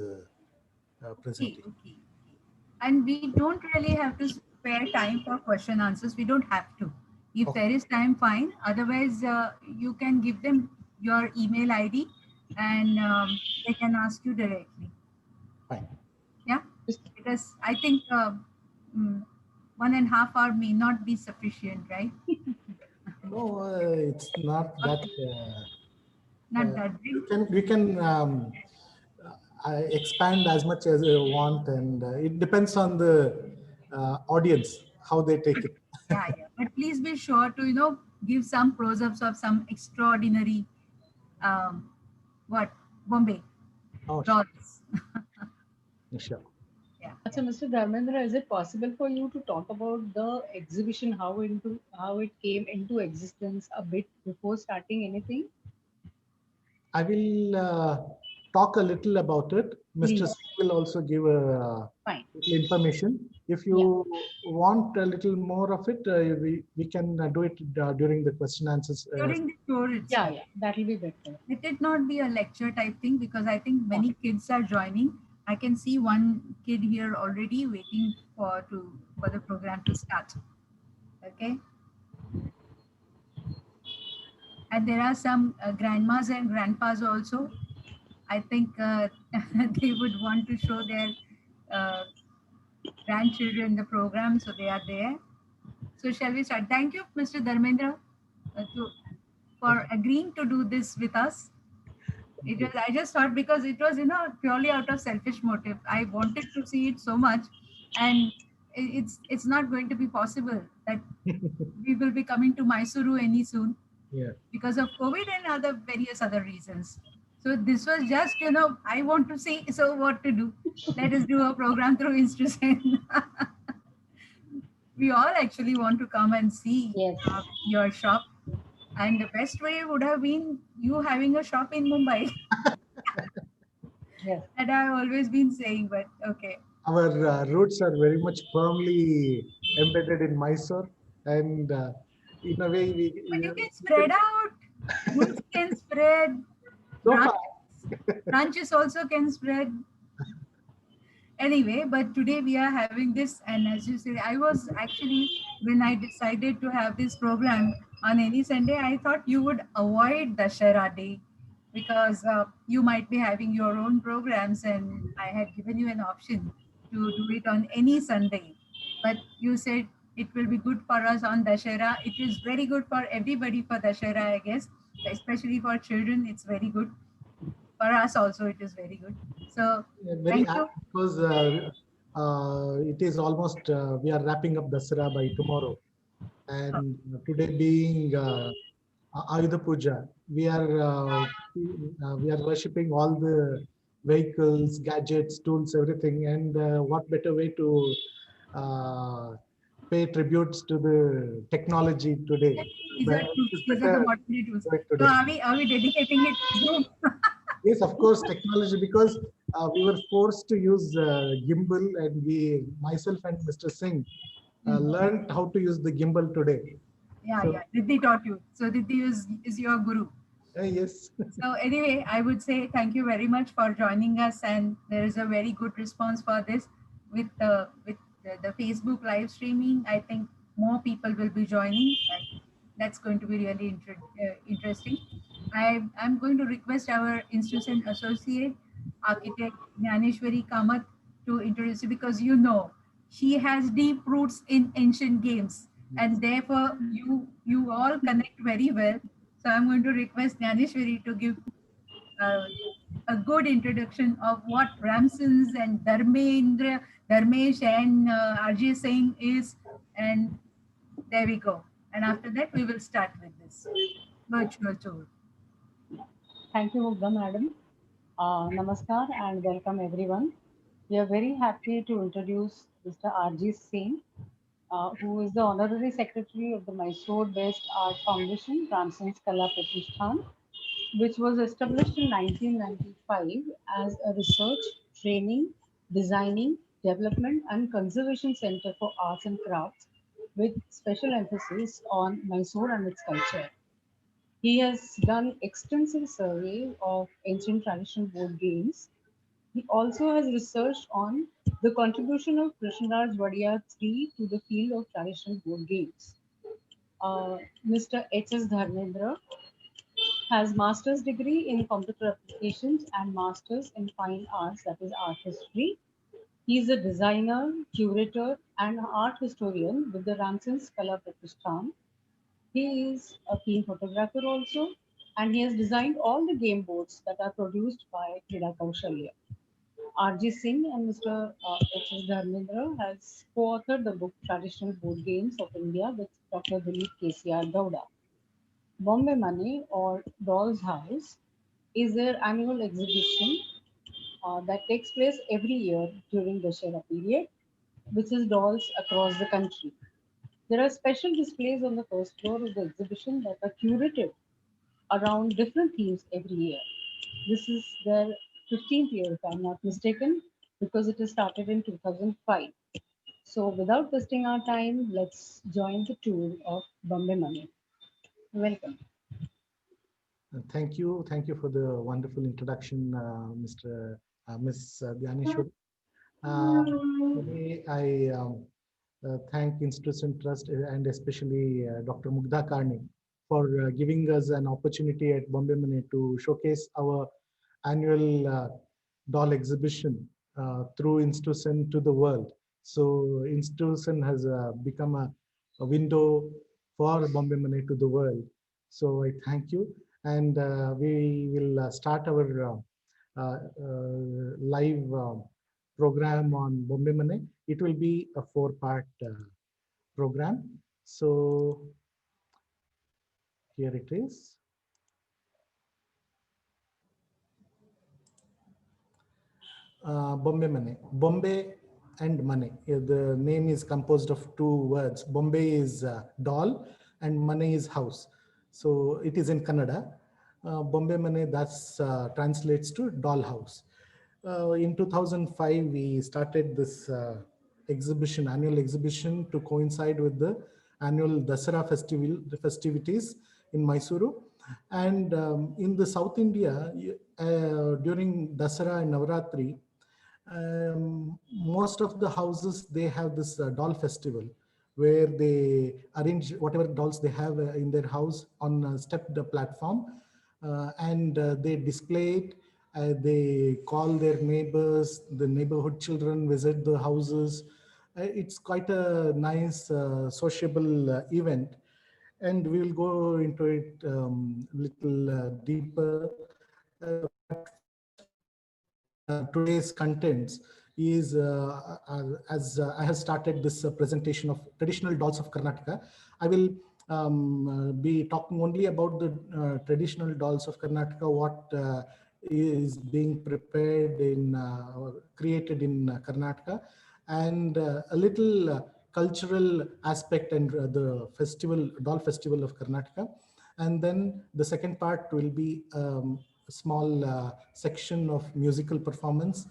Okay, presenting. okay. And we don't really have to spare time for question answers. We don't have to. If Okay, there is time, fine. Otherwise, you can give them your email ID and they can ask you directly. fine. Yeah, because I think mm, 1.5 hour may not be sufficient, right? No, it's not that. Okay, not that big. We can expand as much as you want, and it depends on the audience how they take But it. yeah, yeah. But please be sure to give some close-ups of some extraordinary um, what Bombay Oh, dolls. sure. Yeah, So, yeah. Mr. Dharmendra, is it possible for you to talk about the exhibition, how it came into existence a bit before starting anything? I will talk a little about it. Mr. Please. Singh will also give a Fine. little information. If Yeah. you want a little more of it, we can do it during the question answers. During the tour Yeah, itself. yeah. That'll be better. Let it not be a lecture type thing because I think Yeah. many kids are joining. I can see one kid here already waiting for the program to start. Okay, and there are some grandmas and grandpas also. I think they would want to show their uh, grandchildren the program, so they are there. So shall we start? Thank you, Mr. Dharmendra, Thank for agreeing to do this with us. It you. was, I just thought because it was purely out of selfish motive. I wanted to see it so much, and it's not going to be possible that we will be coming to Mysuru any soon Yeah. because of COVID and other various other reasons. So this was just I want to see. So what to do? Let us do a program through Instrusen. We all actually want to come and see Yes. your shop, and the best way would have been you having a shop in Mumbai. Yes. That I've always been saying, but okay. Our roots are very much firmly embedded in Mysore, and in a way, But you can we can spread out. Roots can spread. so far. Branches also can spread. Anyway, but today we are having this, and as you said, I was actually when I decided to have this program on any Sunday, I thought you would avoid the Dashera day because you might be having your own programs, and I had given you an option to do it on any Sunday. But you said it will be good for us on Dashera. It is very good for everybody for Dashera, I guess, especially for children. It's very good for us also. It is very good. So Very thank you. apt because it is almost we are wrapping up Dasara by tomorrow, and today being Ayudha Puja, we are worshipping all the vehicles, gadgets, tools, everything, and what better way to uh, pay tributes to the technology today? These But are it tools. is These are the better modern tools. do it So today. are we dedicating it to Zoom? Yes, of course, technology because we were forced to use gimbal, and myself and Mr. Singh, learned how to use the gimbal today. Yeah, So yeah. Riddhi taught you. So Riddhi is your guru. yes, So anyway, I would say thank you very much for joining us, and there is a very good response for this with the Facebook live streaming. I think more people will be joining, and that's going to be really interesting. I'm going to request our institution associate architect Jnaneshwari Kamath to introduce you because she has deep roots in ancient games, and therefore you all connect very well. So I'm going to request Jnaneshwari to give uh, a good introduction of what Ramsons and Dharmesh and RJ Singh is, and there we go. And after that, we will start with this virtual tour. Thank you, Mugdha madam. Namaskar and welcome everyone. We are very happy to introduce Mr. R.G. Singh, who is the Honorary Secretary of the Mysore-based Art Foundation, Ramson's Kala Pratishthan, which was established in 1995 as a research, training, designing, development, and conservation center for arts and crafts, with special emphasis on Mysore and its culture. He has done extensive survey of ancient traditional board games, He also has researched on the contribution of Krishnaraj Vadia III to the field of traditional board games. Mr. H.S. Dharmendra has master's degree in computer applications and master's in fine arts, that is art history. He is a designer, curator, and art historian with the Ramson's Kala Pratishthan. He is a keen photographer also, and he has designed all the game boards that are produced by Krida Kaushalya. R.G. Singh and Mr. H.S. Dharmendra has co-authored the book Traditional Board Games of India with Dr. Dilip K.C.R. Gowda. Bombay Money or Doll's House is their annual exhibition that takes place every year during the Dussehra period, which is dolls across the country. There are special displays on the first floor of the exhibition that are curated around different themes every year. This is their 15th year, if I'm not mistaken, because it is started in 2005. So, without wasting our time, let's join the tour of Bombay Money. Welcome. Thank you for the wonderful introduction, Miss Dhyaneshwari. Today, I thank Institution Trust and especially Dr. Mugdha Karni for giving us an opportunity at Bombay Money to showcase our annual doll exhibition through Institution to the world. So Institution has become a window for Bombay Money to the world. So I thank you, and we will start our live program on Bombay Money. It will be a four-part program. So here it is. Bombay Money. Bombay and money. The name is composed of two words. Bombay is doll and money is house. So it is in Kannada. Bombay Money that's translates to doll house. In 2005, we started this exhibition, annual exhibition, to coincide with the annual Dasara festival, the festivities in Mysuru. And in the South India, during Dasara and Navaratri, most of the houses, they have this doll festival where they arrange whatever dolls they have in their house on a stepped platform, and they display it. They call their neighbors, the neighborhood children visit the houses. It's quite a nice sociable event, and we will go into it little deeper. But first, today's contents is as I have started this presentation of traditional dolls of Karnataka. I will be talking only about the traditional dolls of Karnataka, what is being prepared in created in Karnataka, and a little cultural aspect and the festival, doll festival of Karnataka. And then the second part will be a small section of musical performance.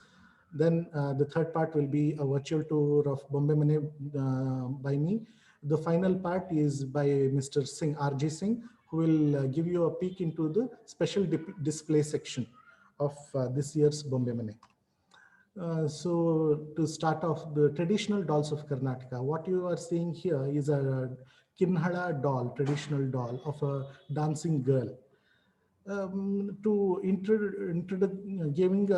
Then the third part will be a virtual tour of Bombay Money by me. The final part is by Mr. Singh, R.G. Singh, who will give you a peek into the special display section of this year's Bombay Money. So to start off, the traditional dolls of Karnataka, what you are seeing here is a Kinhala doll, traditional doll of a dancing girl. To giving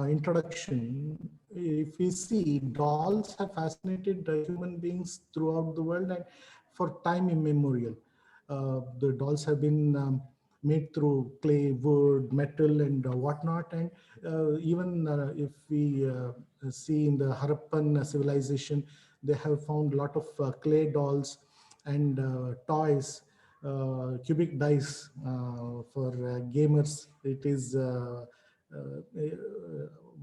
introduction, if we see, dolls have fascinated human beings throughout the world and for time immemorial. The dolls have been made through clay, wood, metal, and whatnot. And even if we see in the Harappan civilization, they have found a lot of clay dolls and toys, cubic dice for gamers. It is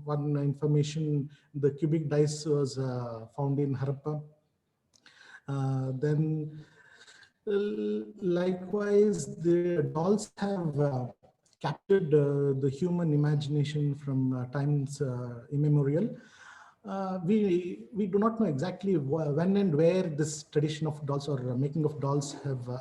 one information, the cubic dice was found in Harappa. Then likewise, the dolls have captured the human imagination from times immemorial. We do not know exactly when and where this tradition of dolls or making of dolls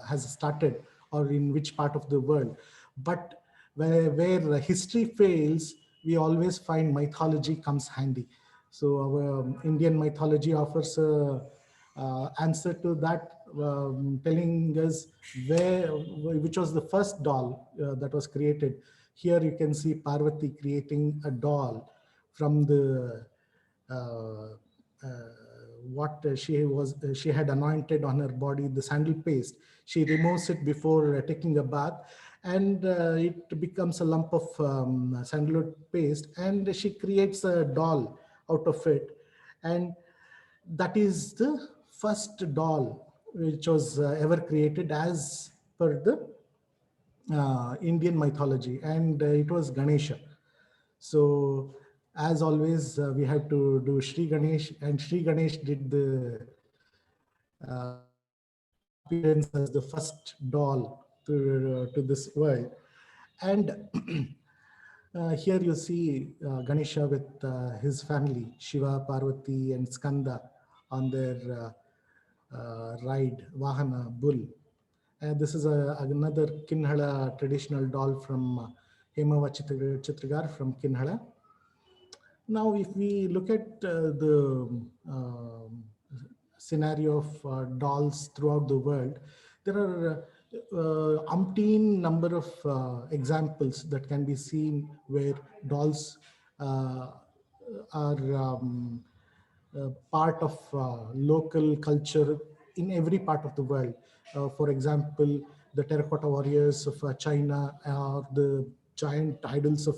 has started, or in which part of the world. But where history fails, we always find mythology comes handy. So our Indian mythology offers a answer to that, telling us which was the first doll that was created. Here you can see Parvati creating a doll from the uh, uh, what she had anointed on her body, the sandal paste. She removes it before taking a bath, and it becomes a lump of sandalwood paste, and she creates a doll out of it. And that is the first doll which was ever created as per the Indian mythology, and it was Ganesha. So as always, we have to do Sri Ganesh, and Sri Ganesh did the appearance as the first doll to this world. And here you see Ganesha with his family, Shiva, Parvati, and Skanda on their ride, Vahana, bull. And this is another Kinhala traditional doll from Hemava Chitragar from Kinhala. Now, if we look at the scenario of dolls throughout the world, there are umpteen number of examples that can be seen where dolls are part of local culture in every part of the world. For example, the terracotta warriors of China, or the giant idols of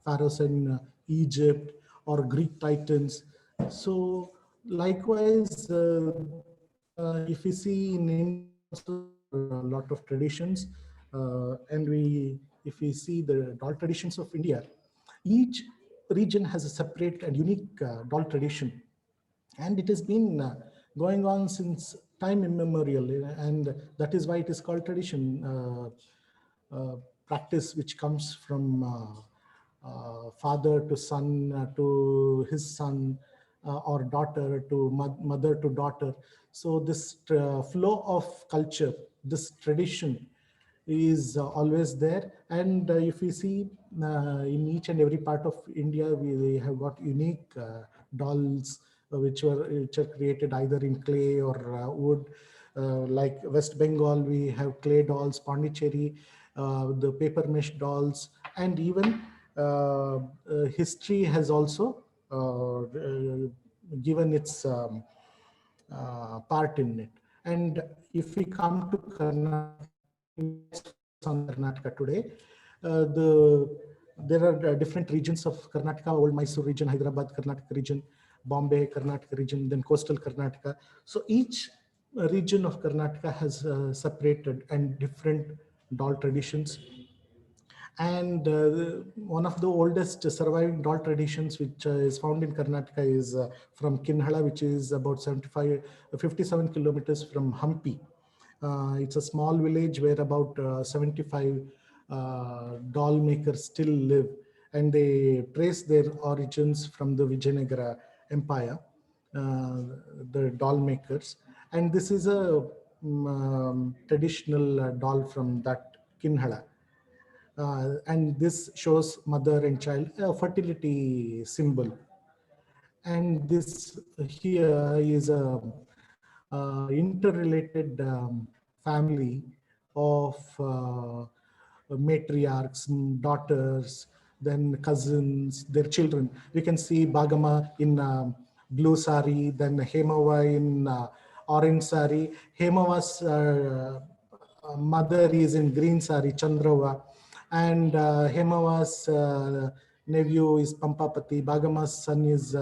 pharaohs in Egypt, or Greek titans. So likewise, if we see in India also, a lot of traditions, and if we see the doll traditions of India, each region has a separate and unique doll tradition, and it has been going on since time immemorial, and that is why it is called tradition, practice which comes from father to son, to his son, or daughter to mother to daughter. So this flow of culture, this tradition is always there. And if we see in each and every part of India, we have got unique dolls which are created either in clay or wood. Like West Bengal, we have clay dolls, Pondicherry, the paper mesh dolls, and even history has also given its part in it. And if we come to Karnataka, on Karnataka today, there are different regions of Karnataka: Old Mysore region, Hyderabad Karnataka region, Bombay Karnataka region, then coastal Karnataka. So each region of Karnataka has separated and different doll traditions. And one of the oldest surviving doll traditions which is found in Karnataka is from Kinhala, which is about 57 kilometers from Hampi. It's a small village where about 75 doll makers still live, and they trace their origins from the Vijayanagara Empire, the doll makers. And this is a traditional doll from that Kinhala. And this shows mother and child, a fertility symbol. And this here is a interrelated family of matriarchs, daughters, then cousins, their children. We can see Bagama in blue sari, then Hemava in orange sari. Hemava's mother is in green sari, Chandrava, and Hemava's nephew is Pampapati. Bagama's son is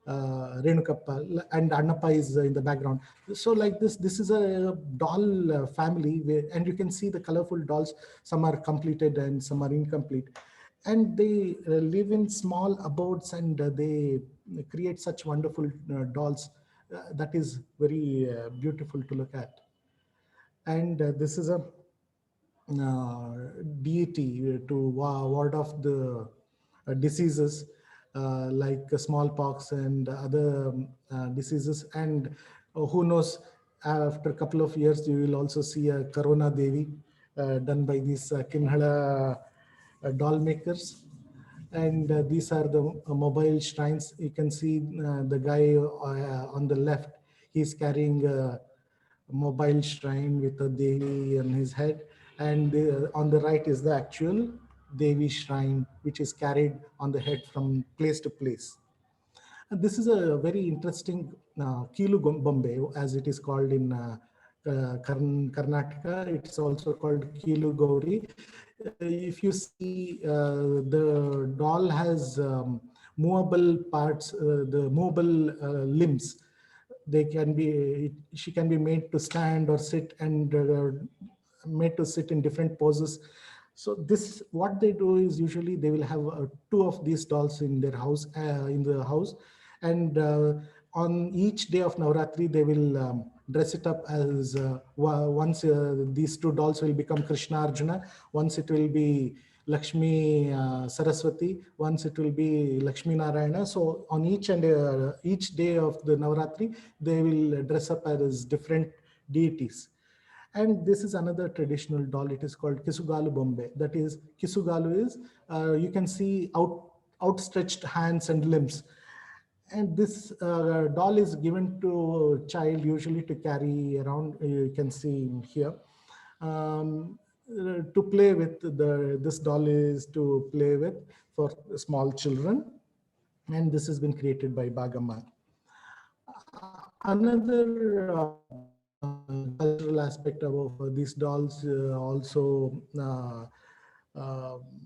Renukappa, and Annappa is in the background. So like this is a doll family, and you can see the colorful dolls. Some are completed and some are incomplete. And they live in small abodes, and they create such wonderful dolls. That is very beautiful to look at. And this is a deity to ward off the diseases like smallpox and other diseases. And who knows, after a couple of years, you will also see a Corona Devi done by these Kinhala doll makers. And these are the mobile shrines. You can see the guy on the left, he's carrying a mobile shrine with a Devi on his head. And on the right is the actual Devi shrine, which is carried on the head from place to place. And this is a very interesting Kilu Bombay, as it is called in Karnataka. It's also called Kilu Gauri. If you see, the doll has movable parts, the movable limbs. They can be, she can be made to stand or sit, and made to sit in different poses. So this, what they do is usually they will have two of these dolls in their house, in the house, and on each day of Navratri they will dress it up as once these two dolls will become Krishna Arjuna, once it will be Lakshmi Saraswati, once it will be Lakshmi Narayana. So on each day of the Navratri, they will dress up as different deities. And this is another traditional doll. It is called Kisugalu Bombay. That is, Kisugalu is, you can see outstretched hands and limbs. And this doll is given to a child usually to carry around. You can see here. To play with, this doll is to play with for small children. And this has been created by Bagama. Another cultural aspect of these dolls also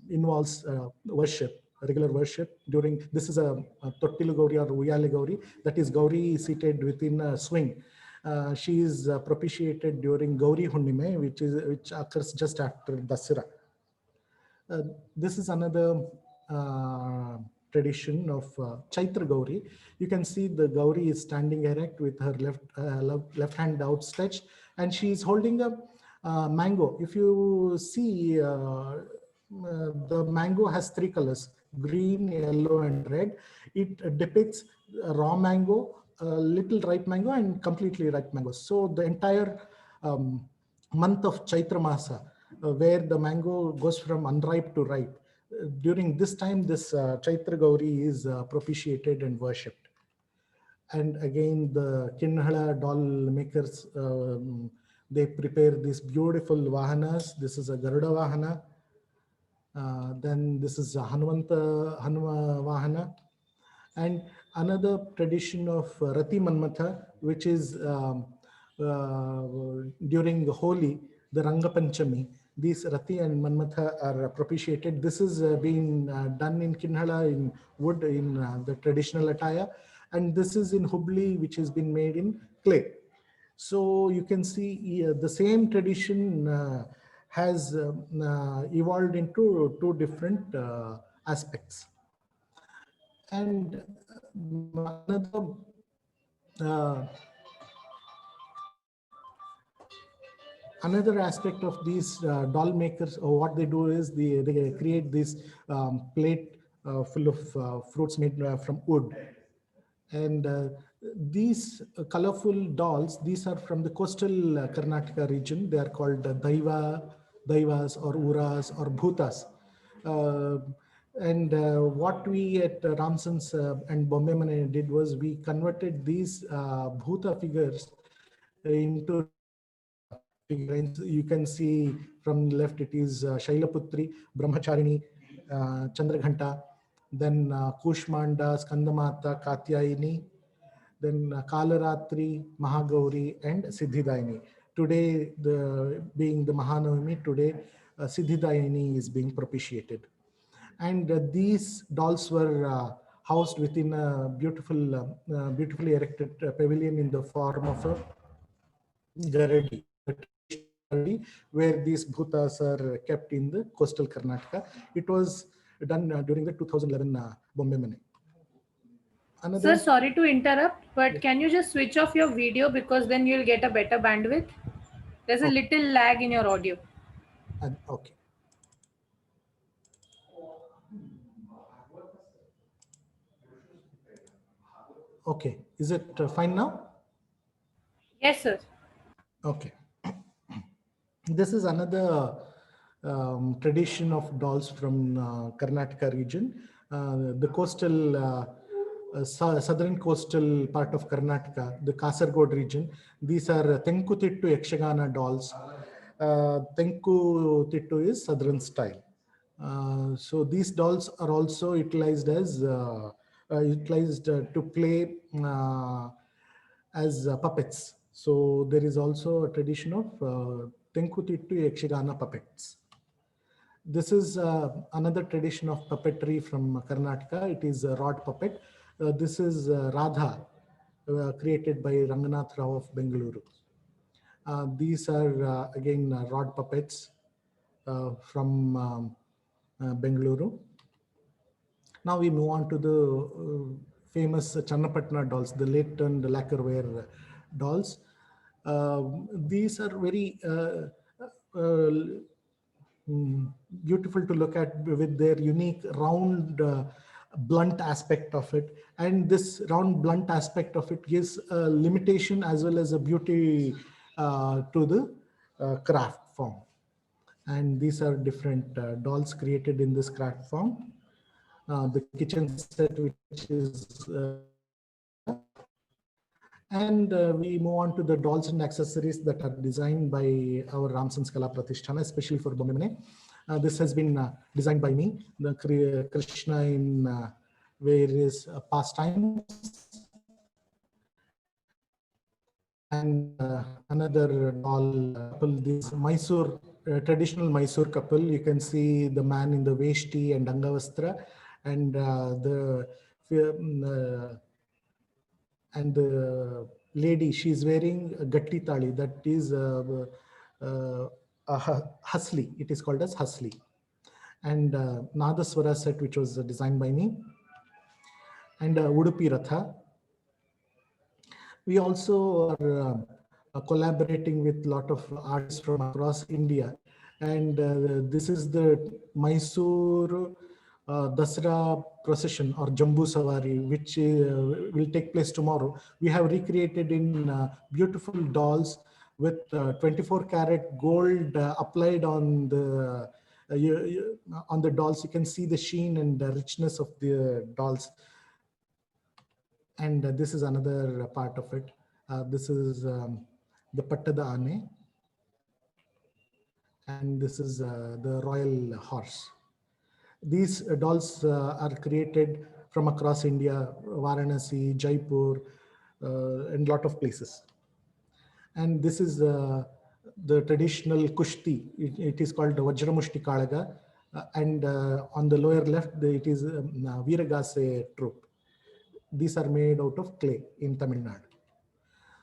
involves worship, regular worship. During, this is a Tottilu Gauri or Uyale Gauri, that is Gauri seated within a swing. She is propitiated during Gauri Hunnime, which occurs just after Dasara. This is another tradition of Chaitra Gauri. You can see the Gauri is standing erect with her left hand outstretched, and she is holding a mango. If you see, the mango has three colors: green, yellow, and red. It depicts raw mango, little ripe mango, and completely ripe mango. So the entire month of Chaitra Masa, where the mango goes from unripe to ripe, during this time, this Chaitra Gauri is propitiated and worshipped. And again, the Kinhala doll makers, they prepare these beautiful Vahanas. This is a Garuda Vahana. Then this is a Hanuma Vahana. And another tradition of Rati Manmatha, which is during the Holi, the Ranga Panchami, these Rati and Manmatha are propitiated. This is being done in Kinhala in wood, in the traditional attire. And this is in Hubli, which has been made in clay. So you can see the same tradition has evolved into two different aspects. And another aspect of these doll makers, or what they do is they create this plate full of fruits made from wood. And these colorful dolls, these are from the coastal Karnataka region. They are called Daivas or Uras or Bhutas. And what we at Ramsons and Bombay Mane did was we converted these Bhuta figures into figurines. You can see from left, it is Shailaputri, Brahmacharini, Chandraghanta, then Kushmanda, Skandamata, Katyayini, then Kalaratri, Mahagauri, and Siddhidayini. Today, being the Mahanavami, today Siddhidayini is being propitiated. And these dolls were housed within a beautifully erected pavilion in the form of a garadi, where these bhutas are kept in the coastal Karnataka. It was done during the 2011 Bombay Mane. Sir, sorry to interrupt, but can you just switch off your video, because then you'll get a better bandwidth? There's a little lag in your audio. Okay. Okay, is it fine now? Yes, sir. Okay. This is another tradition of dolls from Karnataka region. the coastal, southern coastal part of Karnataka, the Kasargod region. These are Tenkutittu Yakshagana dolls. Tenkutittu is southern style. So these dolls are also utilized as to play as puppets. So there is also a tradition of Tenkutittu Yakshagana puppets. This is another tradition of puppetry from Karnataka. It is a rod puppet. This is Radha, created by Ranganath Rao of Bengaluru. These are again rod puppets from Bengaluru. Now we move on to the famous Channapatna dolls, the late turned lacquerware dolls. These are very beautiful to look at with their unique round blunt aspect of it, and this round blunt aspect of it gives a limitation as well as a beauty to the craft form. And these are different dolls created in this craft form. The kitchen set, which is and we move on to the dolls and accessories that are designed by our Ramsons Kala Pratishtana, especially for Bombay Mane. This has been designed by me, the Krishna in various pastimes. And another doll couple, this Mysore, traditional Mysore couple. You can see the man in the Veshti and Angavastra, and the lady, she's wearing a gatti tali, that is a hasli. It is called as hasli. And Nadaswara set, which was designed by me, and Udupi Ratha. We also are collaborating with a lot of artists from across India. And this is the Mysore Dasra procession or Jambu Savari, which will take place tomorrow. We have recreated in beautiful dolls with 24 karat gold applied on the dolls. You can see the sheen and the richness of the dolls. And this is another part of it. This is the Pattada Ane. And this is the royal horse. These dolls are created from across India, Varanasi, Jaipur, and a lot of places. And this is the traditional Kushti. It is called the Vajramushti Kalaga. And on the lower left, it is Viragase troupe. These are made out of clay in Tamil Nadu.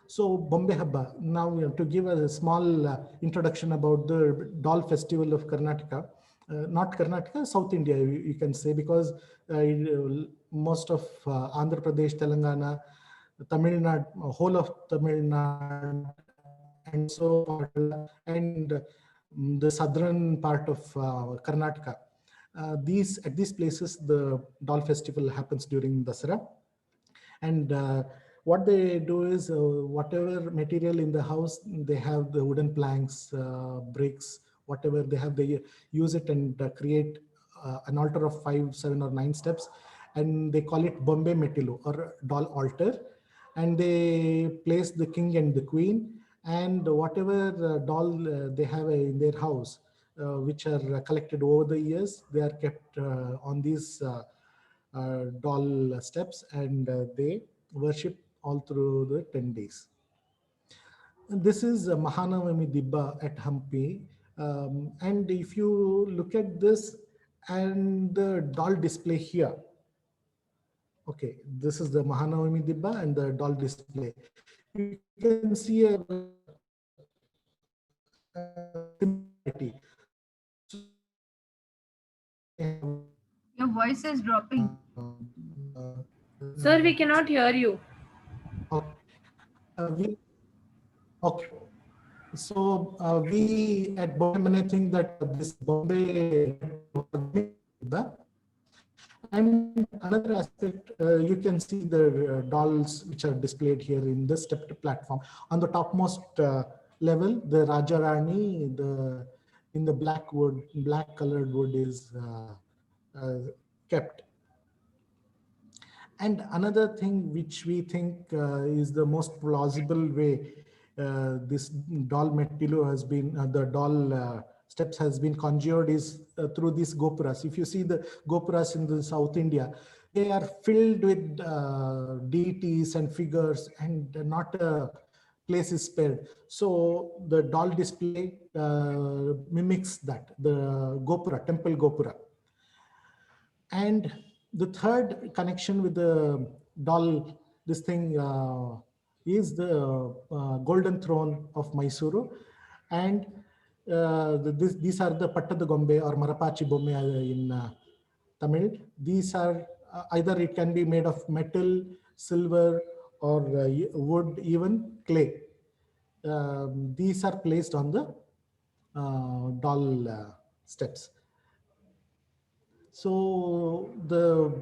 So Bombay Habba, now to give a small introduction about the doll festival of Karnataka, not Karnataka, South India, you can say, because most of Andhra Pradesh, Telangana, Tamil Nadu, whole of Tamil Nadu, and so and the southern part of Karnataka. At these places, the doll festival happens during Dasara. And what they do is whatever material in the house, they have the wooden planks, bricks, whatever they have, they use it and create an altar of 5, 7, or 9 steps. And they call it Bombay Metilu, or doll altar. And they place the king and the queen, and whatever doll they have in their house, which are collected over the years, they are kept on these doll steps, and they worship all through the 10 days. And this is Mahanavami Dibba at Hampi. And if you look at this and the doll display here, okay, this is the Mahanavami Dibba and the doll display. You can see a similarity. Your voice is dropping. Sir, we cannot hear you. Okay. Okay. So we at Bombay think that this Bombay, and another aspect, you can see the dolls which are displayed here in the stepped platform. On the topmost level, the Raja Rani, in the black colored wood is kept. And another thing which we think is the most plausible way this doll Mettilo has been, the doll steps has been conjured is through these gopuras. If you see the gopuras in the South India, they are filled with deities and figures, and not a place is spared. So the doll display mimics that, the gopura, temple gopura. And the third connection with the doll, this thing is the golden throne of Mysuru. And these are the Pattada Gombe or Marapachi Bomme in Tamil. These are either it can be made of metal, silver, or wood, even clay. These are placed on the doll steps. So the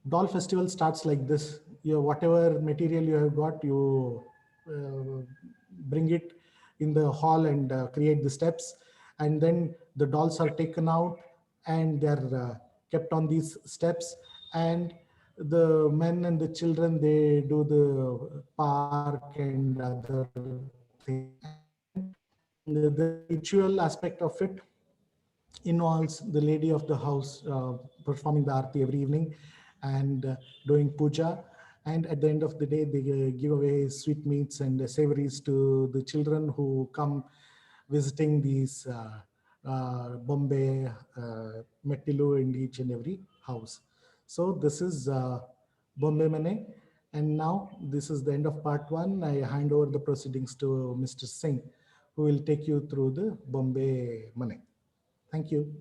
doll festival starts like this. Whatever material you have got, you bring it in the hall and create the steps, and then the dolls are taken out and they're kept on these steps, and the men and the children, they do the park and other things. The ritual aspect of it involves the lady of the house performing the aarti every evening and doing puja. And at the end of the day, they give away sweetmeats and savories to the children who come visiting these Bombay, Mettilu in each and every house. So this is Bombay Mane. And now this is the end of part one. I hand over the proceedings to Mr. Singh, who will take you through the Bombay Mane. Thank you.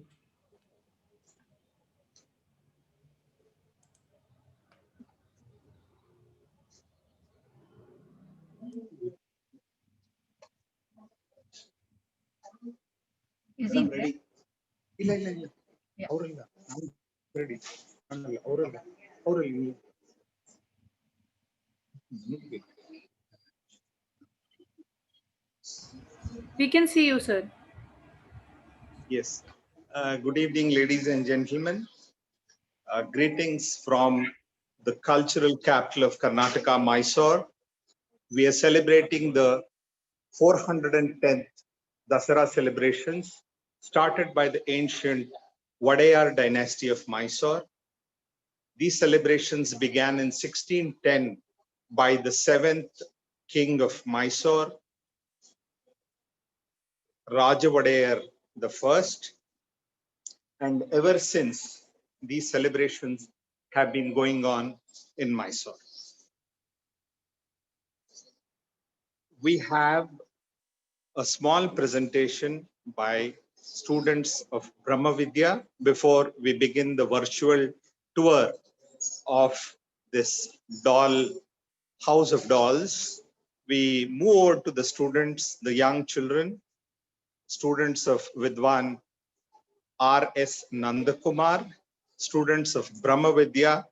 Is he ready? Yeah. Ready. We can see you, sir. Yes. Good evening, ladies and gentlemen. Greetings from the cultural capital of Karnataka, Mysore. We are celebrating the 410th Dasara celebrations started by the ancient Wadayar dynasty of Mysore. These celebrations began in 1610 by the 7th king of Mysore, Raja Wadayar the first. And ever since, these celebrations have been going on in Mysore. We have a small presentation by students of Brahma Vidya before we begin the virtual tour of this doll, house of dolls. We move over to the students, the young children, students of Vidwan R.S. Nandakumar, students of Brahma Vidya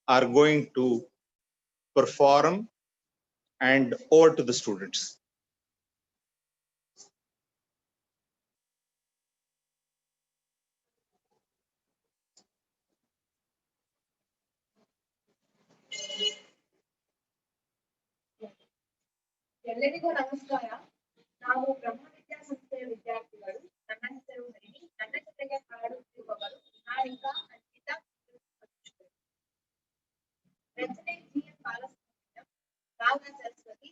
are going to perform, and over to the students. ಎಲ್ಲರಿಗೂ ನಮಸ್ಕಾರ. ನಾವು ಬ್ರಹ್ಮ ವಿದ್ಯಾಸಂಸ್ಥೆಯ ವಿದ್ಯಾರ್ಥಿಗಳು. ನನ್ನ ಹೆಸರು ಹರಿಣಿ. ನನ್ನ ಜೊತೆಗೆ ಹಾಡುತ್ತಿರುವವರು ನಿಹಾರಿಕಾ, ಅನ್ವಿತಾ, ರಚನೆ ಜಿ.ಎಂ. ಬಾಲಸುಬ್ರಹ್ಮಣ್ಯಂ, ರಾಗ Saraswati.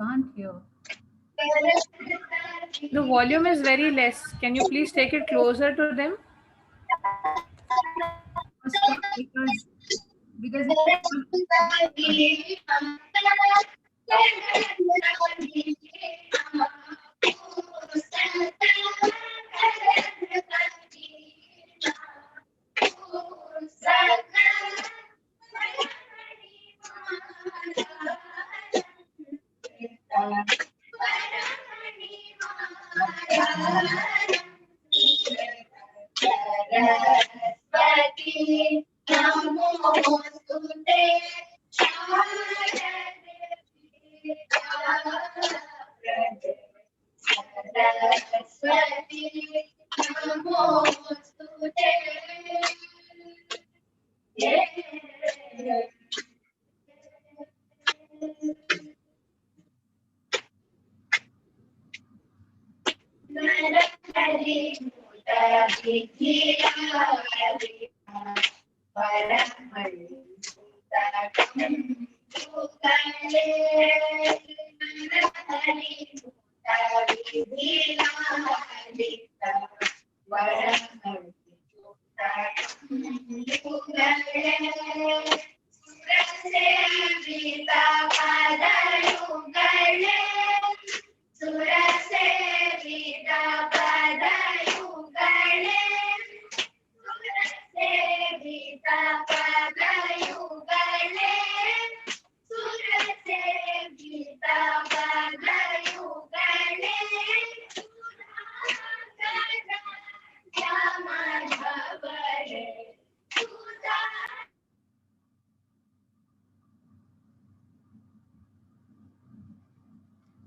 can't hear. The volume is very less. Can you please take it closer to them? Because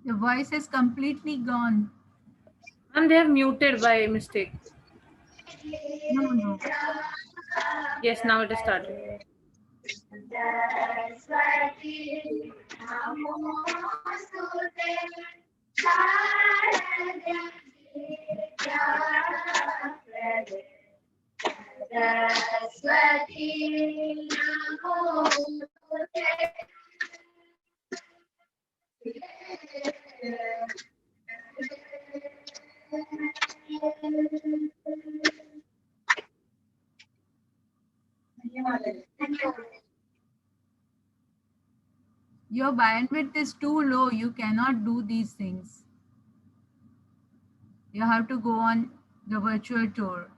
the voice is completely gone. And they have muted by mistake. No. Yes, now it has started. Your bandwidth is too low. You cannot do these things. You have to go on the virtual tour.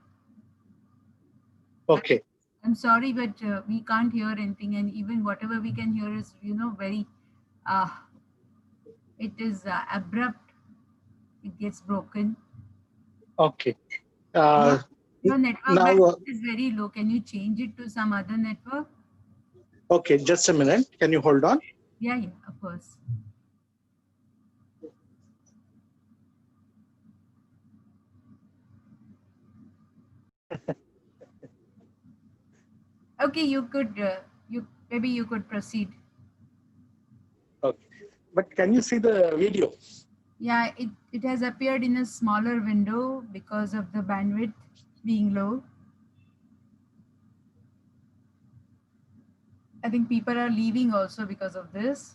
Okay. I'm sorry, but we can't hear anything, and even whatever we can hear is, very. It is abrupt. It gets broken. Okay. Your network Now, bandwidth is very low. Can you change it to some other network? okay, just a minute. Can you hold on? Yeah, of course. Okay, you could. Maybe you could proceed. Okay, but can you see the video? Yeah, it has appeared in a smaller window because of the bandwidth being low. I think people are leaving also because of this.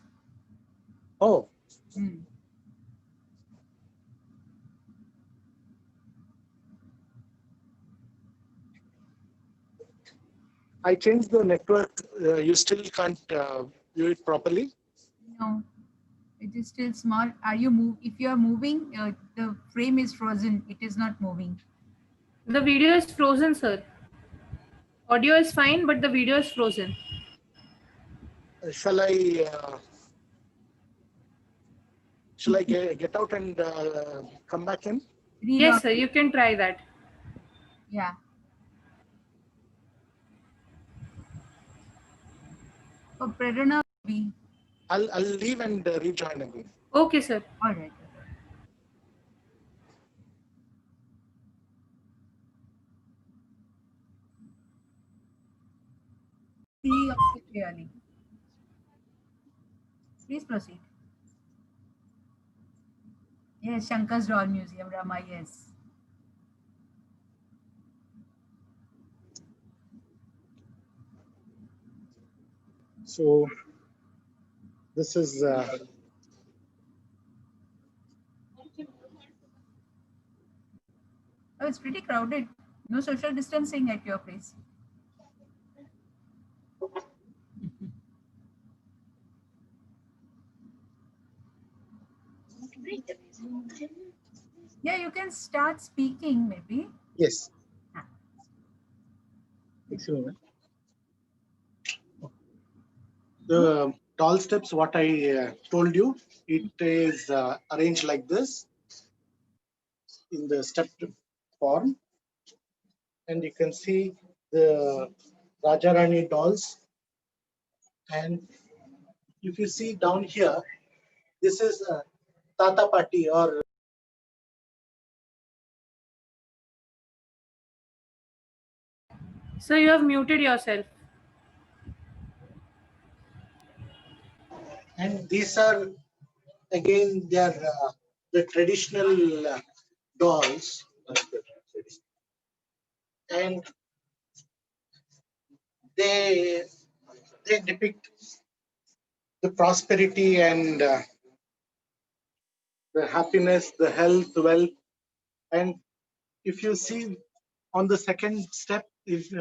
Oh. I changed the network. You still can't view it properly? No, it is still small. Are you if you are moving, the frame is frozen. It is not moving. The video is frozen, sir. Audio is fine, but the video is frozen. Shall I get out and come back in? Yes, sir. You can try that. Yeah. For Prerana, I'll leave and rejoin again. Okay, sir. All right. See clearly. Please proceed. Yes, Shankar's Doll Museum, Rama, yes. So this is Oh, it's pretty crowded. No social distancing at your place. Yeah, you can start speaking maybe. Yes. Excellent. The tall steps, what I told you, it is arranged like this in the stepped form. And you can see the Rajarani dolls. And if you see down here, this is Tata Pati or So you have muted yourself. and these are again they are the traditional dolls, and they they depict the prosperity and the happiness, the health, wealth. And if you see on the second step, if we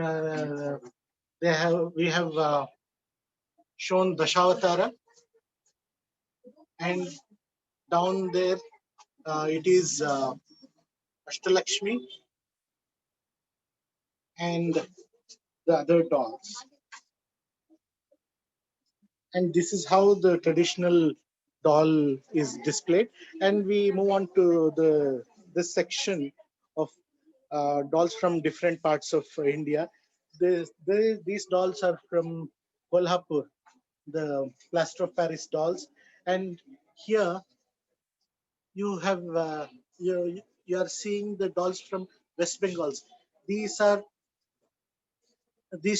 have shown Dashavatara, and down there it is Ashtalakshmi and the other dolls. And this is how the traditional doll is displayed. And we move on to this section of dolls from different parts of India. These dolls are from Kolhapur, the plaster of Paris dolls. And here you have you are seeing the dolls from West Bengals. These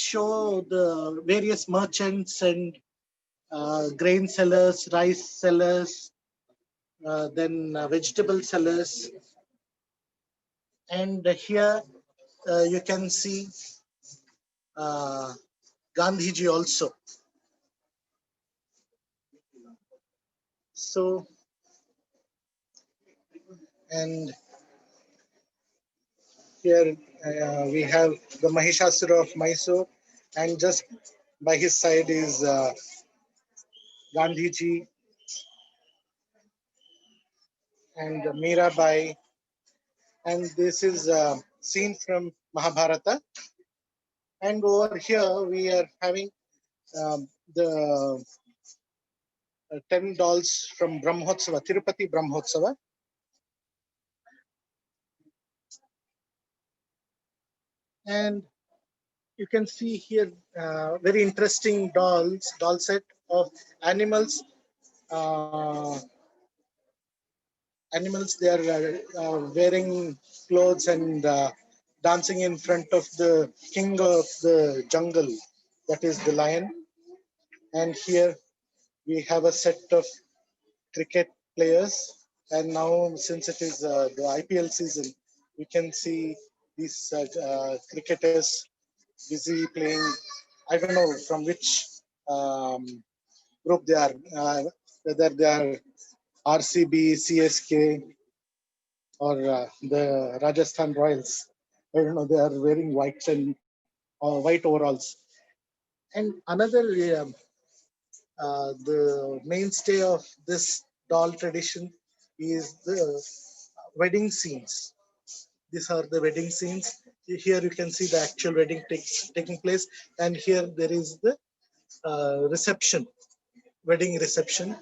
show the various merchants and grain sellers, rice sellers, then vegetable sellers. And here you can see Gandhiji also. So, and here we have the Mahishasura of Mysore, and just by his side is Gandhiji and Mirabai. And this is a scene from Mahabharata. And over here we are having the 10 dolls from Brahmotsava, Tirupati Brahmotsava. And you can see here very interesting doll set of animals. Animals, they are wearing clothes and dancing in front of the king of the jungle, that is the lion. And here we have a set of cricket players. And now, since it is the IPL season, we can see these cricketers busy playing. I don't know from which group they are, whether they are RCB, CSK, or the Rajasthan Royals. I don't know. They are wearing white and white overalls. And another, the mainstay of this doll tradition is the wedding scenes. These are the wedding scenes. Here you can see the actual wedding taking place, and here there is the reception, wedding reception.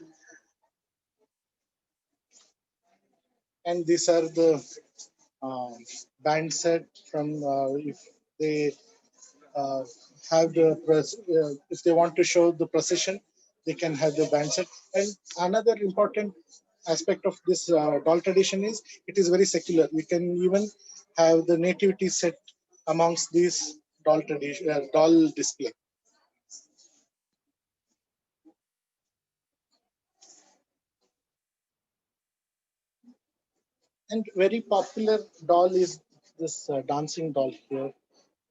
And these are the band set from if they have the if they want to show the procession, they can have the band set. And another important aspect of this doll tradition is it is very secular. We can even have the nativity set amongst these doll tradition, doll display. And very popular doll is this dancing doll here.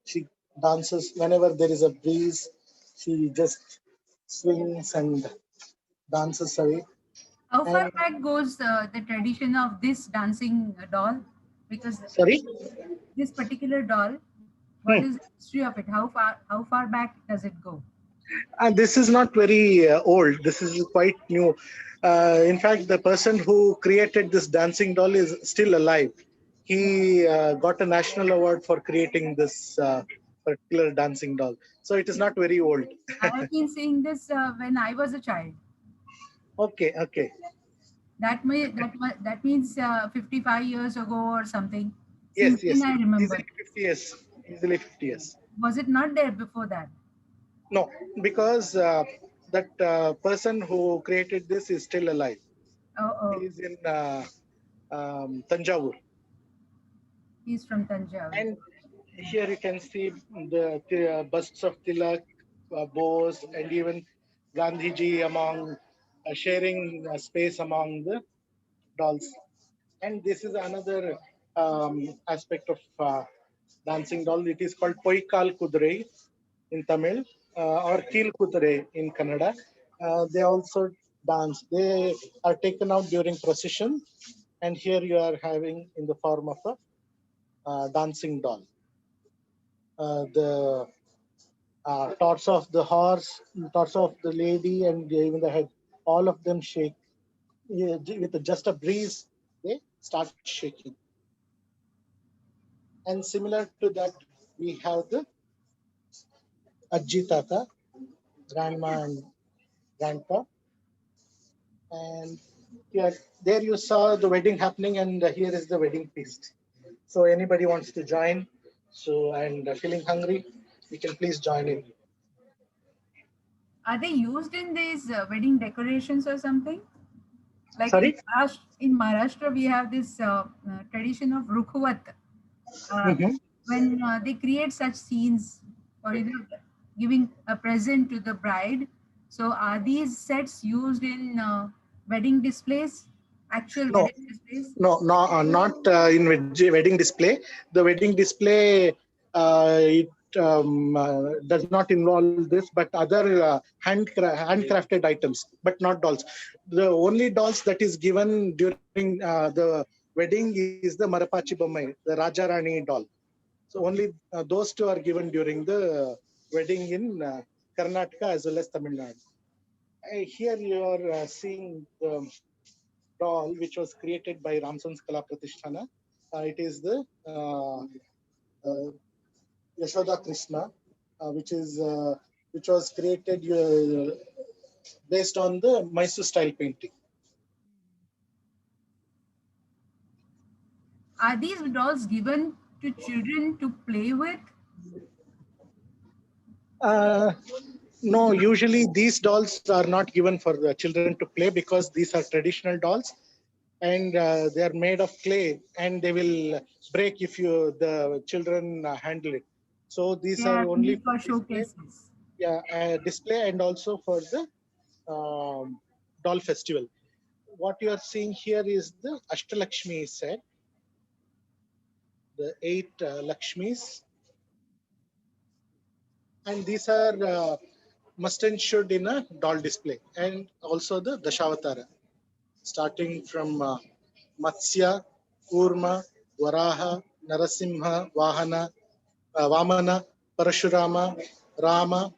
She dances whenever there is a breeze. She just swings and dances away. How far And back goes the tradition of this dancing doll? Because Sorry? this particular doll, what is the history of it? How far back does it go? And this is not very old. This is quite new. In fact, the person who created this dancing doll is still alive. He got a national award for creating this particular dancing doll. So it is not very old. I have been seeing this when I was a child. Okay, okay. That means 55 years ago or something. Yes, Since then yes. I remember. Easily 50 years. Easily 50 years. Was it not there before that? No, because that person who created this is still alive. Oh. He is in Tanjavur. He's from Tanjavur. And here you can see the busts of Tilak, Bose, and even Gandhiji among sharing space among the dolls. And this is another aspect of dancing doll. It is called Poikal Kudrei in Tamil or Keel Kudrei in Kannada. They also dance. They are taken out during procession, and here you are having in the form of a dancing doll. The torso of the horse, torso of the lady, and even the head, all of them shake. With just a breeze, they start shaking. And similar to that, we have the Ajji Tata, grandma and grandpa. And here, there you saw the wedding happening, and here is the wedding feast. So anybody wants to join, and feeling hungry, you can please join in. Are they used in these wedding decorations or something? Like Sorry? in Maharashtra, we have this tradition of Rukhwat. When they create such scenes for giving a present to the bride. So are these sets used in wedding displays? Actual wedding displays? No, not in wedding display. The wedding display it does not involve this, but other handcrafted items, but not dolls. The only dolls that is given during the wedding is the Marapachi Bommai, the Raja Rani doll. So only those two are given during the wedding in Karnataka as well as Tamil Nadu. Here you are seeing the doll which was created by Ramsons Kala Pratisthana. It is the Yashoda Krishna, which was created based on the Mysore style painting. Are these dolls given to children to play with? No, usually these dolls are not given for the children to play because these are traditional dolls, and they are made of clay, and they will break if the children handle it. So these are only for showcases. Yeah, display and also for the doll festival. What you are seeing here is the Ashtalakshmi set, the 8 Lakshmis, and these are must and should in a doll display, and also the Dashavatara, starting from Matsya, Kurma, Varaha, Narasimha, Vamana, Parashurama, Rama,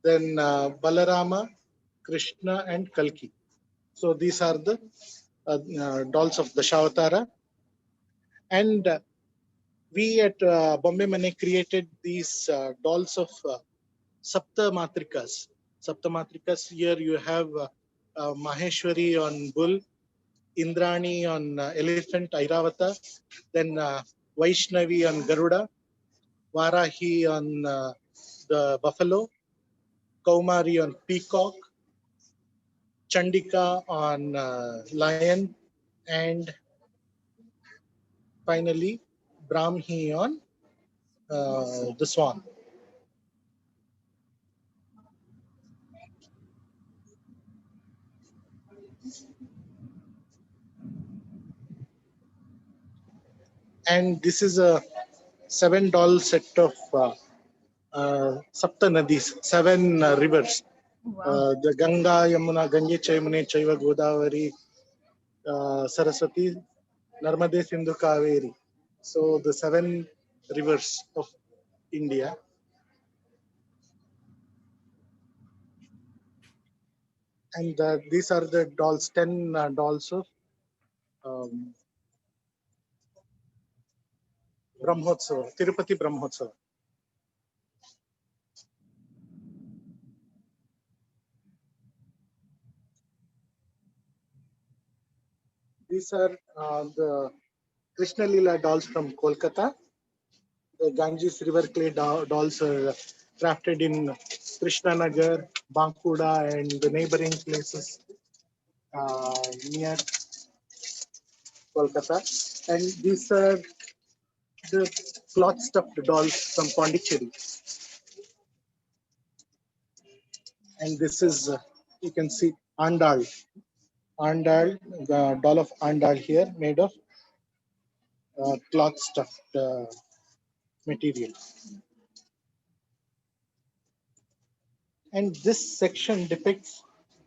then Balarama, Krishna, and Kalki. So these are the dolls of Dashavatara. And we at Bombay Mane created these dolls of Sapta Matrikas. Sapta Matrikas, here you have Maheshwari on bull, Indrani on elephant, Airavata, then Vaishnavi on Garuda, Varahi on the buffalo, Kaumari on peacock, Chandika on lion, and finally Brahmi on the swan. And this is a 7 doll set of Sapta Nadis, 7 rivers. Wow. The Ganga, Yamuna, Gange, Chaimune, Chaiva, Godavari, Saraswati, Narmade, Sindhu, Kaveri. So the 7 rivers of India. And these are the dolls, 10 dolls of um, Brahmotsava, Tirupati Brahmotsava. These are the Krishna Lila dolls from Kolkata. The Ganges River clay dolls are crafted in Krishnanagar, Bankura, and the neighboring places near Kolkata. And these are the cloth stuffed dolls from Pondicherry. And this is, you can see, Andal. Andal, the doll of Andal here, made of cloth stuffed material. And this section depicts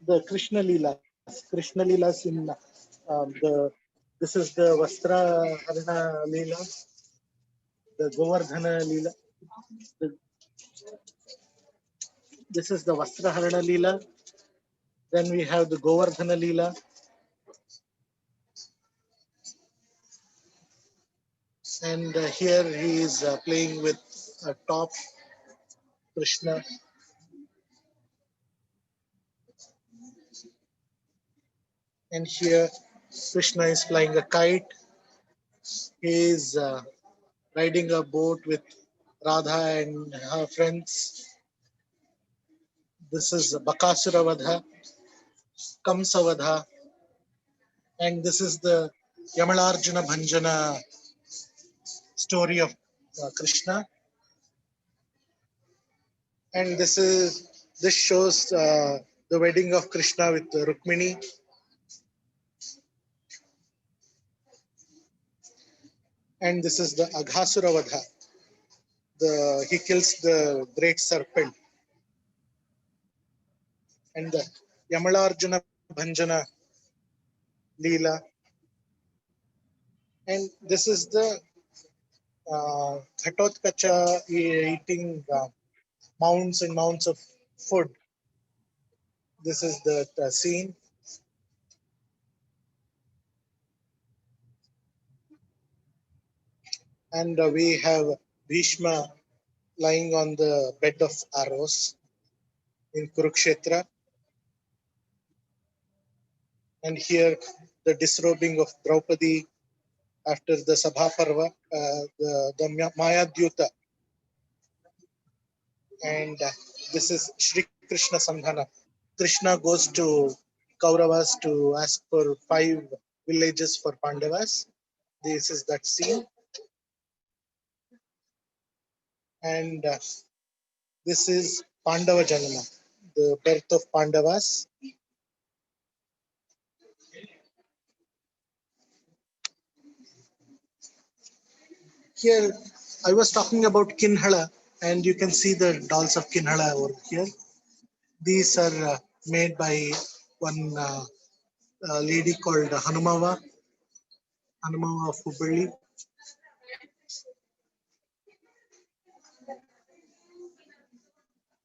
the Krishna Leelas. Krishna Leelas in this is the Vastra Harana Leela, the Govardhana Leela. This is the Vastra Harana Leela. Then we have the Govardhana Leela. And here he is playing with a top Krishna. And here Krishna is flying a kite. He is riding a boat with Radha and her friends. This is Bakasura Vadha, Kamsa Vadha, and this is the Yamalarjuna Bhanjana story of Krishna. And this shows the wedding of Krishna with Rukmini. And this is the Aghasura Vadha. He kills the great serpent. And the Yamalarjuna Bhanjana Leela. And this is the Ghatotkacha eating mounds and mounds of food. This is the scene. And we have Bhishma lying on the bed of arrows in Kurukshetra. And here the disrobing of Draupadi after the Sabha Parva, the Maya Dyuta. And this is Shri Krishna Sandhana. Krishna goes to Kauravas to ask for 5 villages for Pandavas. This is that scene. And this is Pandava Janma, the birth of Pandavas. Here, I was talking about Kinhala, and you can see the dolls of Kinhala over here. These are made by one lady called Hanumava of Hubballi.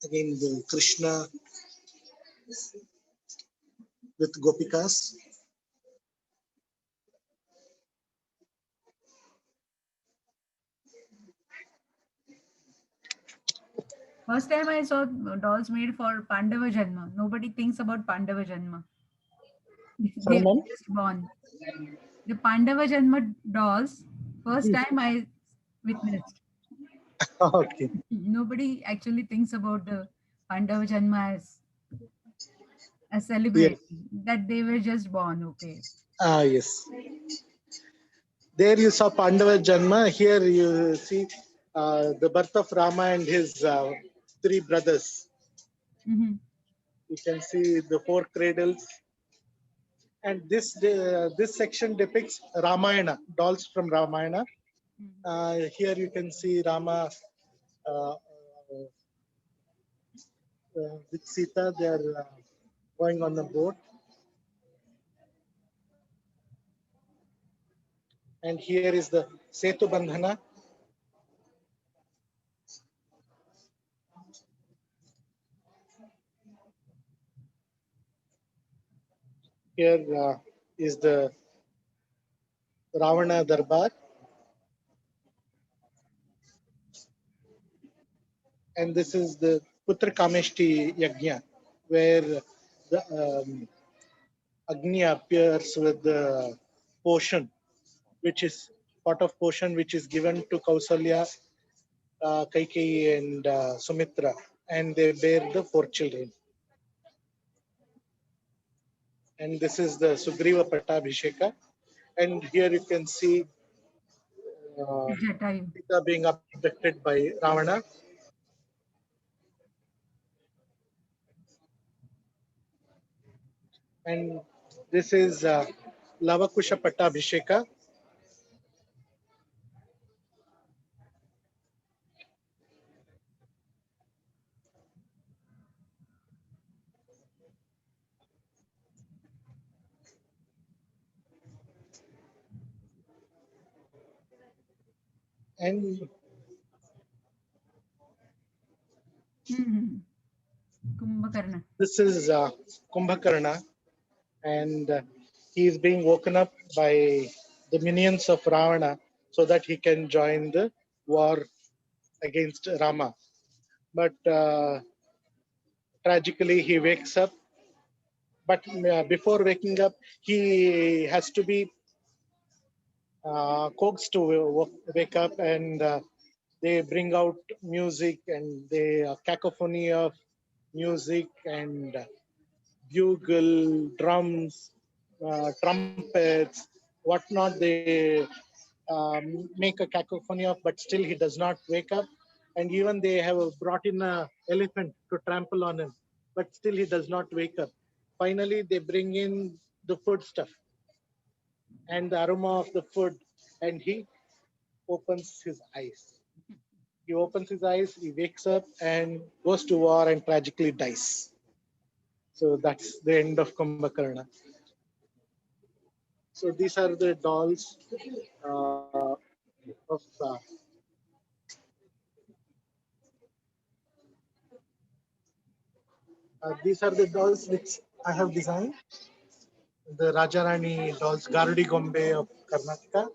Again, the Krishna with Gopikas. First time I saw dolls made for Pandava Janma. Nobody thinks about Pandava Janma. They were just born. The Pandava Janma dolls, first time I witnessed. Okay. Nobody actually thinks about the Pandava Janma as a celebration, that they were just born. Okay. Yes. There you saw Pandava Janma. Here you see the birth of Rama and his 3 brothers. Mm-hmm. You can see the 4 cradles. And this section depicts Ramayana, dolls from Ramayana. Here you can see Rama with Sita. They are going on the boat. And here is the Setu Bandhana. Here is the Ravana Darbar. And this is the Putra Kameshti Yajna, where the Agni appears with the potion, which is pot of potion which is given to Kausalya, Kaikeyi, and Sumitra, and they bear the 4 children. And this is the Sugriva Pattabhisheka, and here you can see Jatayu. Sita being abducted by Ravana. And this is Lavakusha Pattabhisheka. And Kumbhakarna. this is Kumbhakarna, and he is being woken up by the minions of Ravana so that he can join the war against Rama. But tragically, he wakes up. But before waking up, he has to be coaxed to wake up, and they bring out music and the cacophony of music and bugle, drums, trumpets, whatnot. They make a cacophony of, but still he does not wake up. And even they have brought in an elephant to trample on him, but still he does not wake up. Finally, they bring in the food stuff and the aroma of the food, and he opens his eyes. He opens his eyes, he wakes up and goes to war and tragically dies. So that's the end of Kumbhakarna. So these are the dolls of these are the dolls which I have designed. The Rajarani dolls, Garudi Gombe of Karnataka.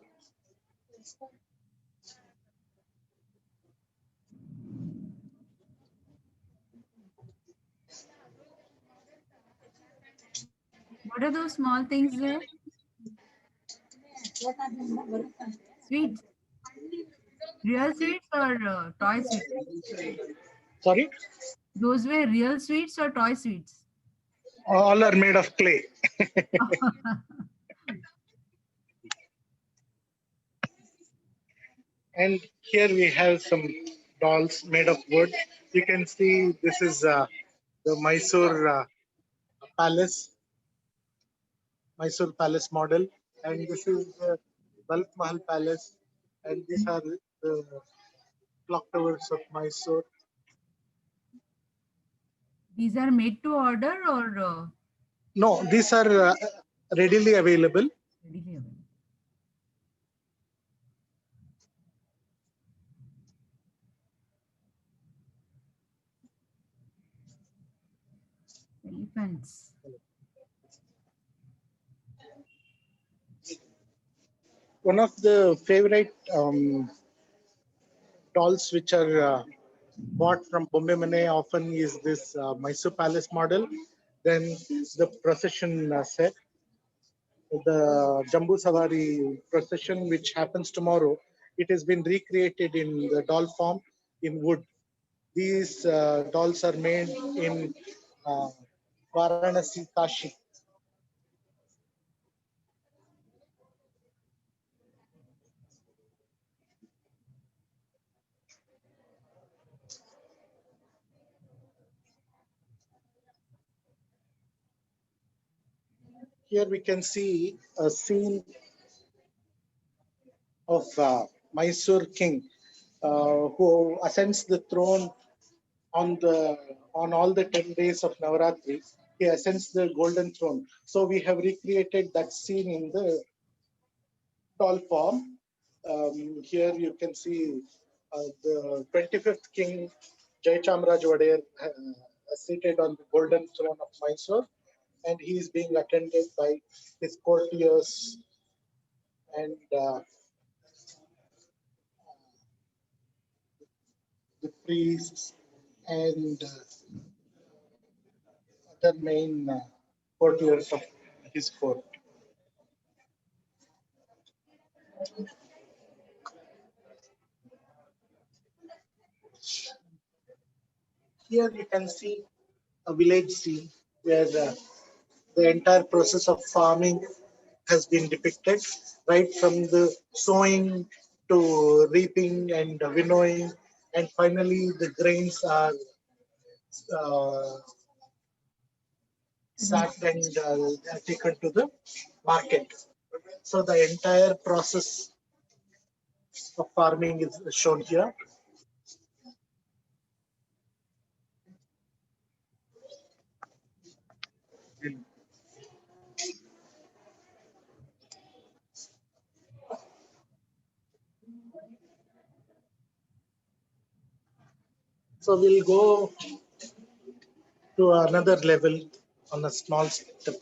What are those small things there? Sweets. Real sweets or toy sweets? Sorry? Those were real sweets or toy sweets? All are made of clay. And here we have some dolls made of wood. You can see this is the Mysore Palace model, and this is the Balk Mahal Palace, and these are the clock towers of Mysore. These are made to order or No, these are readily available. readily available? Elephants. One of the favorite dolls which are bought from Bombay Mane often is this Mysore Palace model. Then the procession set, the Jambu Savari procession, which happens tomorrow. It has been recreated in the doll form in wood. These dolls are made in Varanasi, Kashi. Here we can see a scene of Mysore king who ascends the throne on all the 10 days of Navaratri. He ascends the golden throne. So we have recreated that scene in the doll form. Here you can see the 25th king Jayachamraj Wadir seated on the golden throne of Mysore, and he is being attended by his courtiers and the priests and other main courtiers of his court. Here you can see a village scene where the entire process of farming has been depicted, right from the sowing to reaping and winnowing, and finally the grains are uh, sacked and taken to the market. So the entire process of farming is shown here. So we'll go to another level on a small step,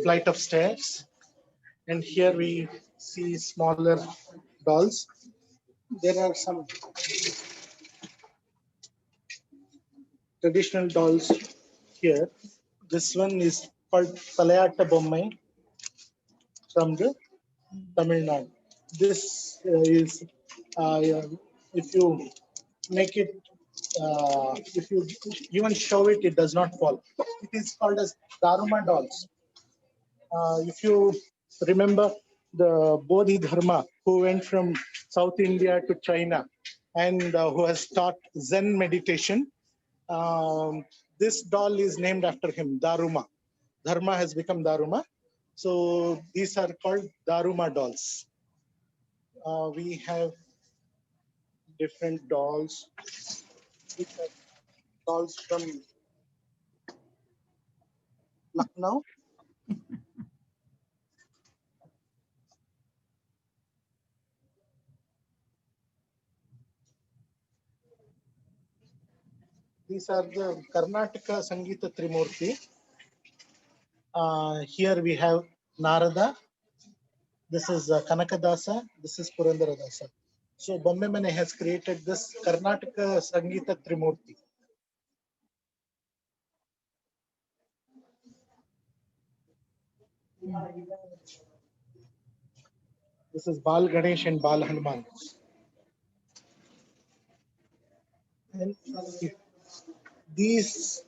flight of stairs. And here we see smaller dolls. There are some traditional dolls here. This one is called Talayatta Bommai from the Tamil Nadu. This is, if you make it, if you even show it, it does not fall. It is called as Daruma dolls. If you remember the Bodhidharma who went from South India to China and who has taught Zen meditation, this doll is named after him, Daruma. Dharma has become Daruma. So these are called Daruma dolls. We have different dolls. These are dolls from Lucknow. These are the Karnataka Sangita Trimurti. Here we have Narada. This is Kanakadasa. This is Purandaradasa. So Bombay Mane has created this Karnataka Sangita Trimurti. This is Bal Ganesh and Bal Hanuman. And these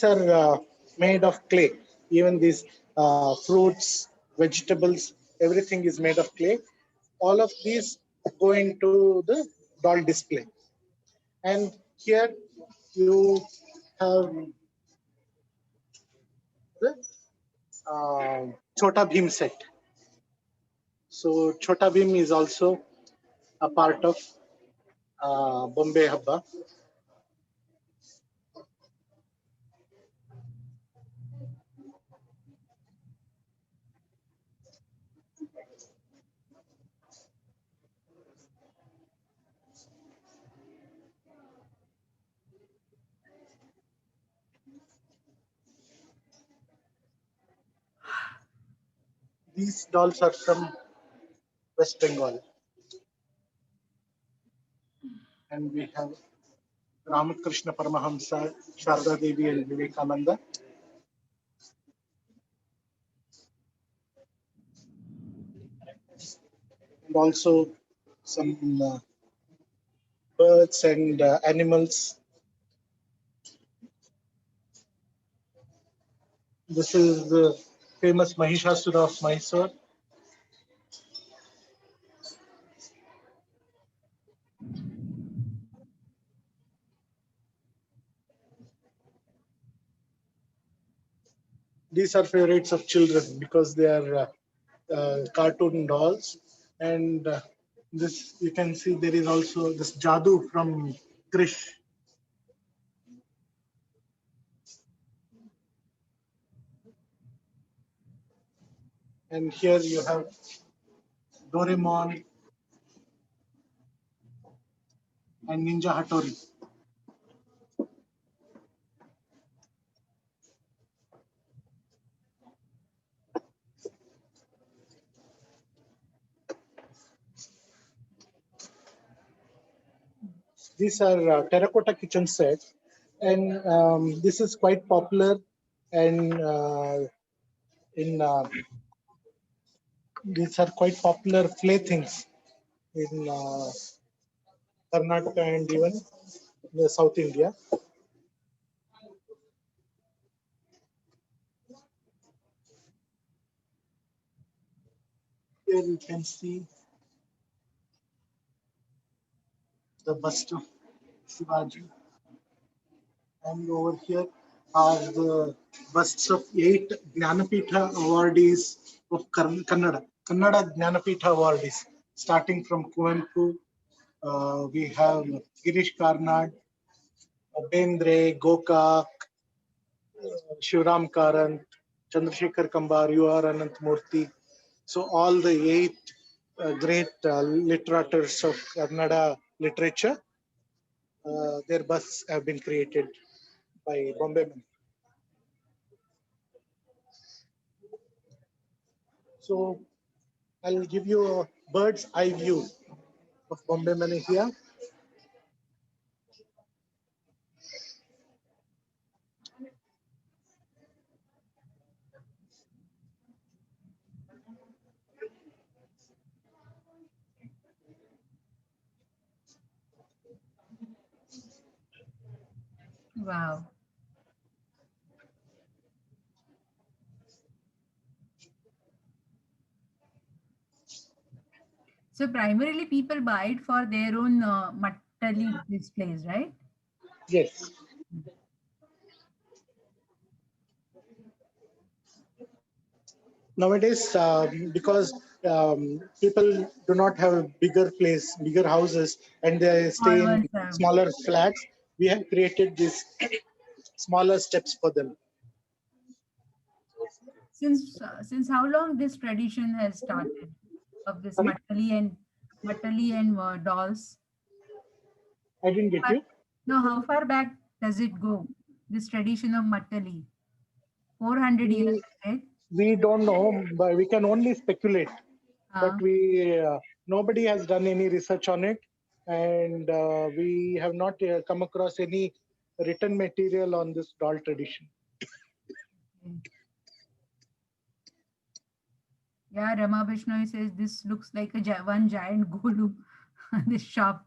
are made of clay. Even these fruits, vegetables, everything is made of clay. All of these go into the doll display. And here you have the Chota Bhim set. So Chota Bhim is also a part of Bombay Habba. These dolls are from West Bengal. And we have Ramakrishna Paramahamsa, Sharda Devi and Vivekananda. And also some birds and animals. This is the famous Mahishasura of Mysore. These are favorites of children because they are cartoon dolls. And this, you can see there is also this Jadoo from Krish. And here you have Doraemon and Ninja Hattori. These are terracotta kitchen sets, and this is quite popular. And in these are quite popular playthings in Karnataka and even in South India. Here you can see the bust of Shivaji. And over here are the busts of 8 Jnanapitha awardees of Kannada Jnanapitha awardees, starting from Kuvempu. We have Girish Karnad, Bendre, Gokak, Shivram Karant, Chandrasekhar Kambar, U.R. Ananthamurthy. So all the 8 great literators of Kannada literature, their busts have been created by Bombay Men. So I'll give you a bird's eye view of Bombay Men here. Wow. So primarily people buy it for their own Mattali displays, right? Yes. Nowadays, because people do not have a bigger houses, and they stay Small in ones have. smaller flats, we have created these smaller steps for them. Since how long this tradition has started of this Sorry? Mattali and dolls? I didn't get you. No, how far back does it go? This tradition of Mattali, 400 years, right? We don't know, but we can only speculate. But Uh, nobody has done any research on it, and we have not come across any written material on this doll tradition. yeah, Rama Bishnoi says this looks like one giant golu, this shop.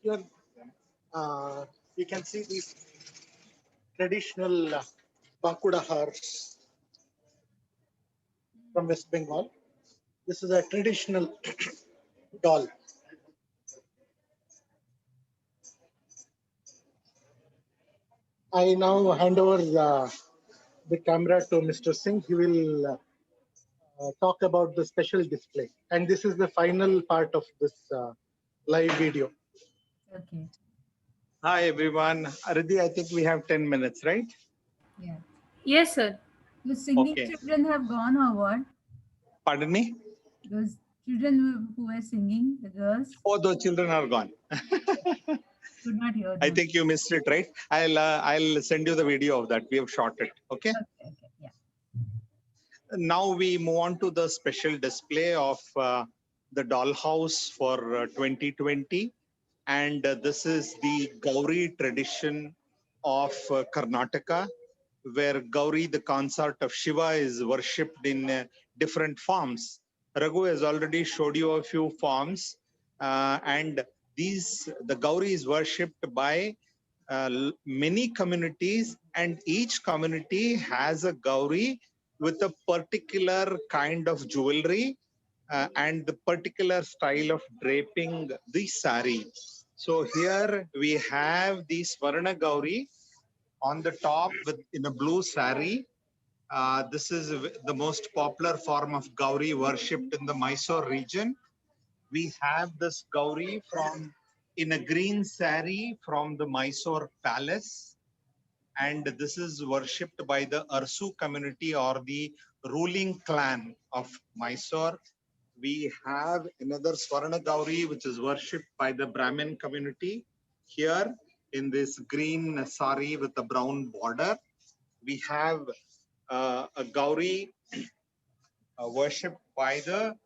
Here, you can see these traditional Bakuda hars from West Bengal. This is a traditional doll. I now hand over the camera to Mr. Singh. He will talk about the special display. And this is the final part of this live video. Okay. Hi, everyone. Aridhi, I think we have 10 minutes, right? Yeah. Yes, sir. The singing Okay. children have gone or what? Pardon me? Those children who were singing, the girls, Oh, those children are gone. could not hear them. I think you missed it, right? I'll send you the video of that. We have shot it. Okay. Okay, yeah. Now we move on to the special display of the dollhouse for 2020. And this is the Gauri tradition of Karnataka, where Gauri, the consort of Shiva, is worshipped in different forms. Raghu has already showed you a few forms, and the Gauri is worshipped by many communities, and each community has a Gauri with a particular kind of jewelry and the particular style of draping the sari. So here we have the Swarna Gauri on the top in a blue sari. This is the most popular form of Gauri worshipped in the Mysore region. We have this Gauri in a green sari from the Mysore palace, and this is worshipped by the Arsu community or the ruling clan of Mysore. We have another Swarna Gauri, which is worshipped by the Brahmin community here in this green sari with a brown border. We have a Gauri worshipped by the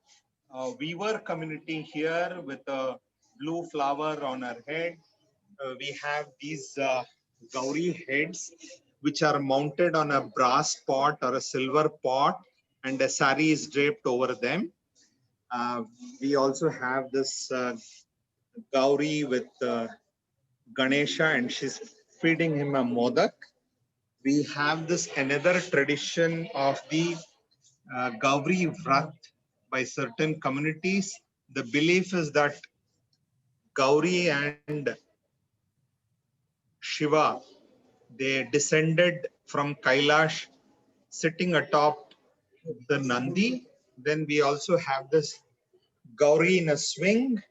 weaver community here with a blue flower on her head. We have these Gauri heads, which are mounted on a brass pot or a silver pot, and a sari is draped over them. We also have this Gauri with Ganesha, and she's feeding him a modak. We have this another tradition of the Gauri Vrat by certain communities. The belief is that Gauri and Shiva, they descended from Kailash sitting atop the Nandi. Then we also have this Gauri in a swing.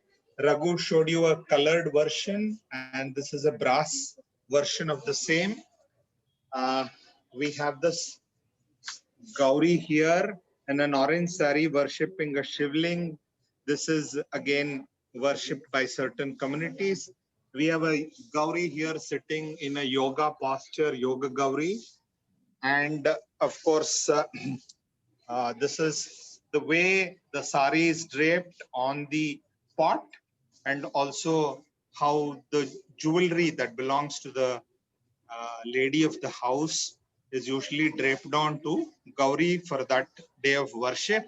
Raghu showed you a colored version, and this is a brass version of the same. We have this Gauri here and an orange sari worshipping a Shivling. This is again worshipped by certain communities. We have a Gauri here sitting in a yoga posture, Yoga Gauri. And of course, this is the way the sari is draped on the pot, and also how the jewelry that belongs to the lady of the house is usually draped on to Gauri for that day of worship.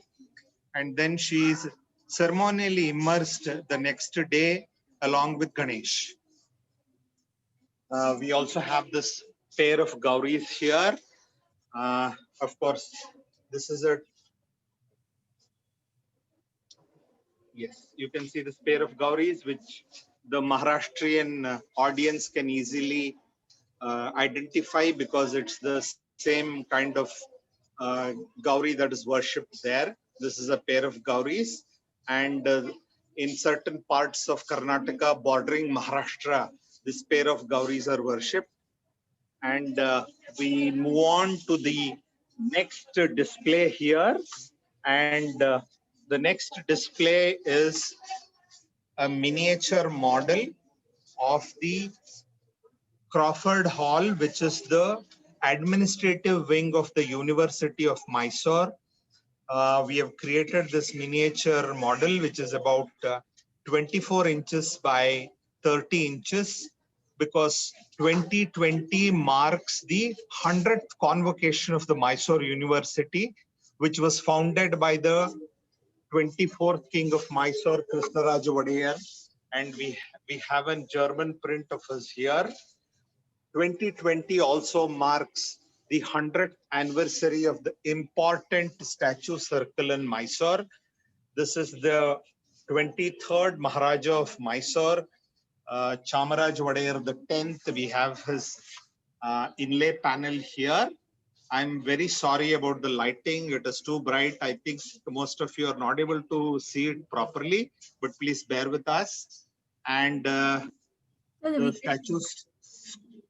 And then she is ceremonially immersed the next day along with Ganesh. We also have this pair of Gauris here. Of course, this is yes, you can see this pair of Gauris, which the Maharashtrian audience can easily identify because it's the same kind of Gauri that is worshipped there. This is a pair of Gauris, and in certain parts of Karnataka bordering Maharashtra, this pair of Gauris are worshipped. And we move on to the next display here, and the next display is a miniature model of the Crawford Hall, which is the administrative wing of the University of Mysore. We have created this miniature model, which is about 24 inches by 30 inches, because 2020 marks the 100th convocation of the Mysore University, which was founded by the 24th King of Mysore, Krishnaraj Wadiyar. And we have a German print of us here. 2020 also marks the 100th anniversary of the important statue circle in Mysore. This is the 23rd Maharaja of Mysore, Chamaraj Wadiyar the 10th. We have his inlay panel here. I'm very sorry about the lighting. It is too bright. I think most of you are not able to see it properly, but please bear with us. And the statue's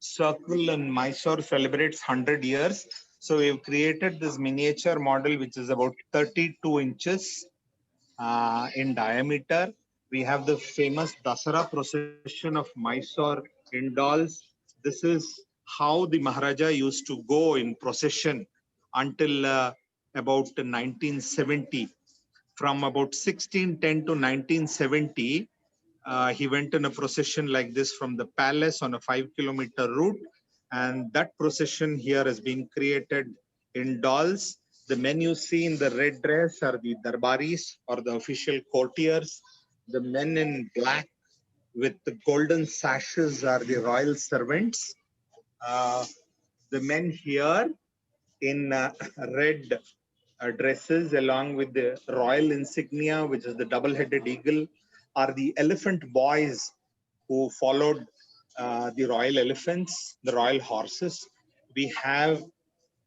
circle in Mysore celebrates 100 years. So we've created this miniature model, which is about 32 inches in diameter. We have the famous Dasara procession of Mysore in dolls. This is how the Maharaja used to go in procession until about 1970. From about 1610 to 1970, He went in a procession like this from the palace on a 5-kilometer route. And that procession here has been created in dolls. The men you see in the red dress are the darbaris, or the official courtiers. The men in black with the golden sashes are the royal servants. The men here in red dresses along with the royal insignia, which is the double-headed eagle, are the elephant boys who followed the royal elephants, the royal horses. We have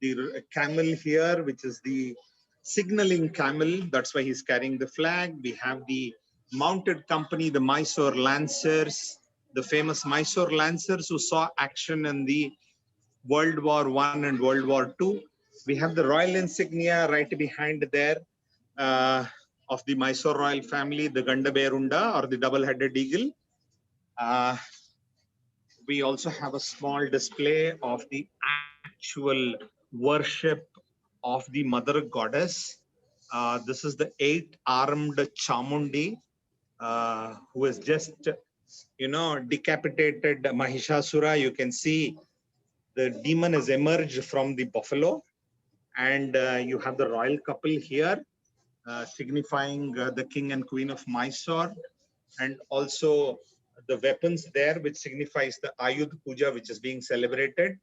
the camel here, which is the signaling camel. That's why he's carrying the flag. We have the mounted company, the Mysore Lancers, the famous Mysore Lancers who saw action in the World War I and World War II. We have the royal insignia right behind there of the Mysore royal family, the Gandaberunda, or the double-headed eagle. We also have a small display of the actual worship of the mother goddess. This is the 8-armed Chamundi, who has just, decapitated Mahishasura. You can see the demon has emerged from the buffalo, and you have the royal couple here, signifying the king and queen of Mysore, and also the weapons there, which signifies the Ayudh Puja, which is being celebrated.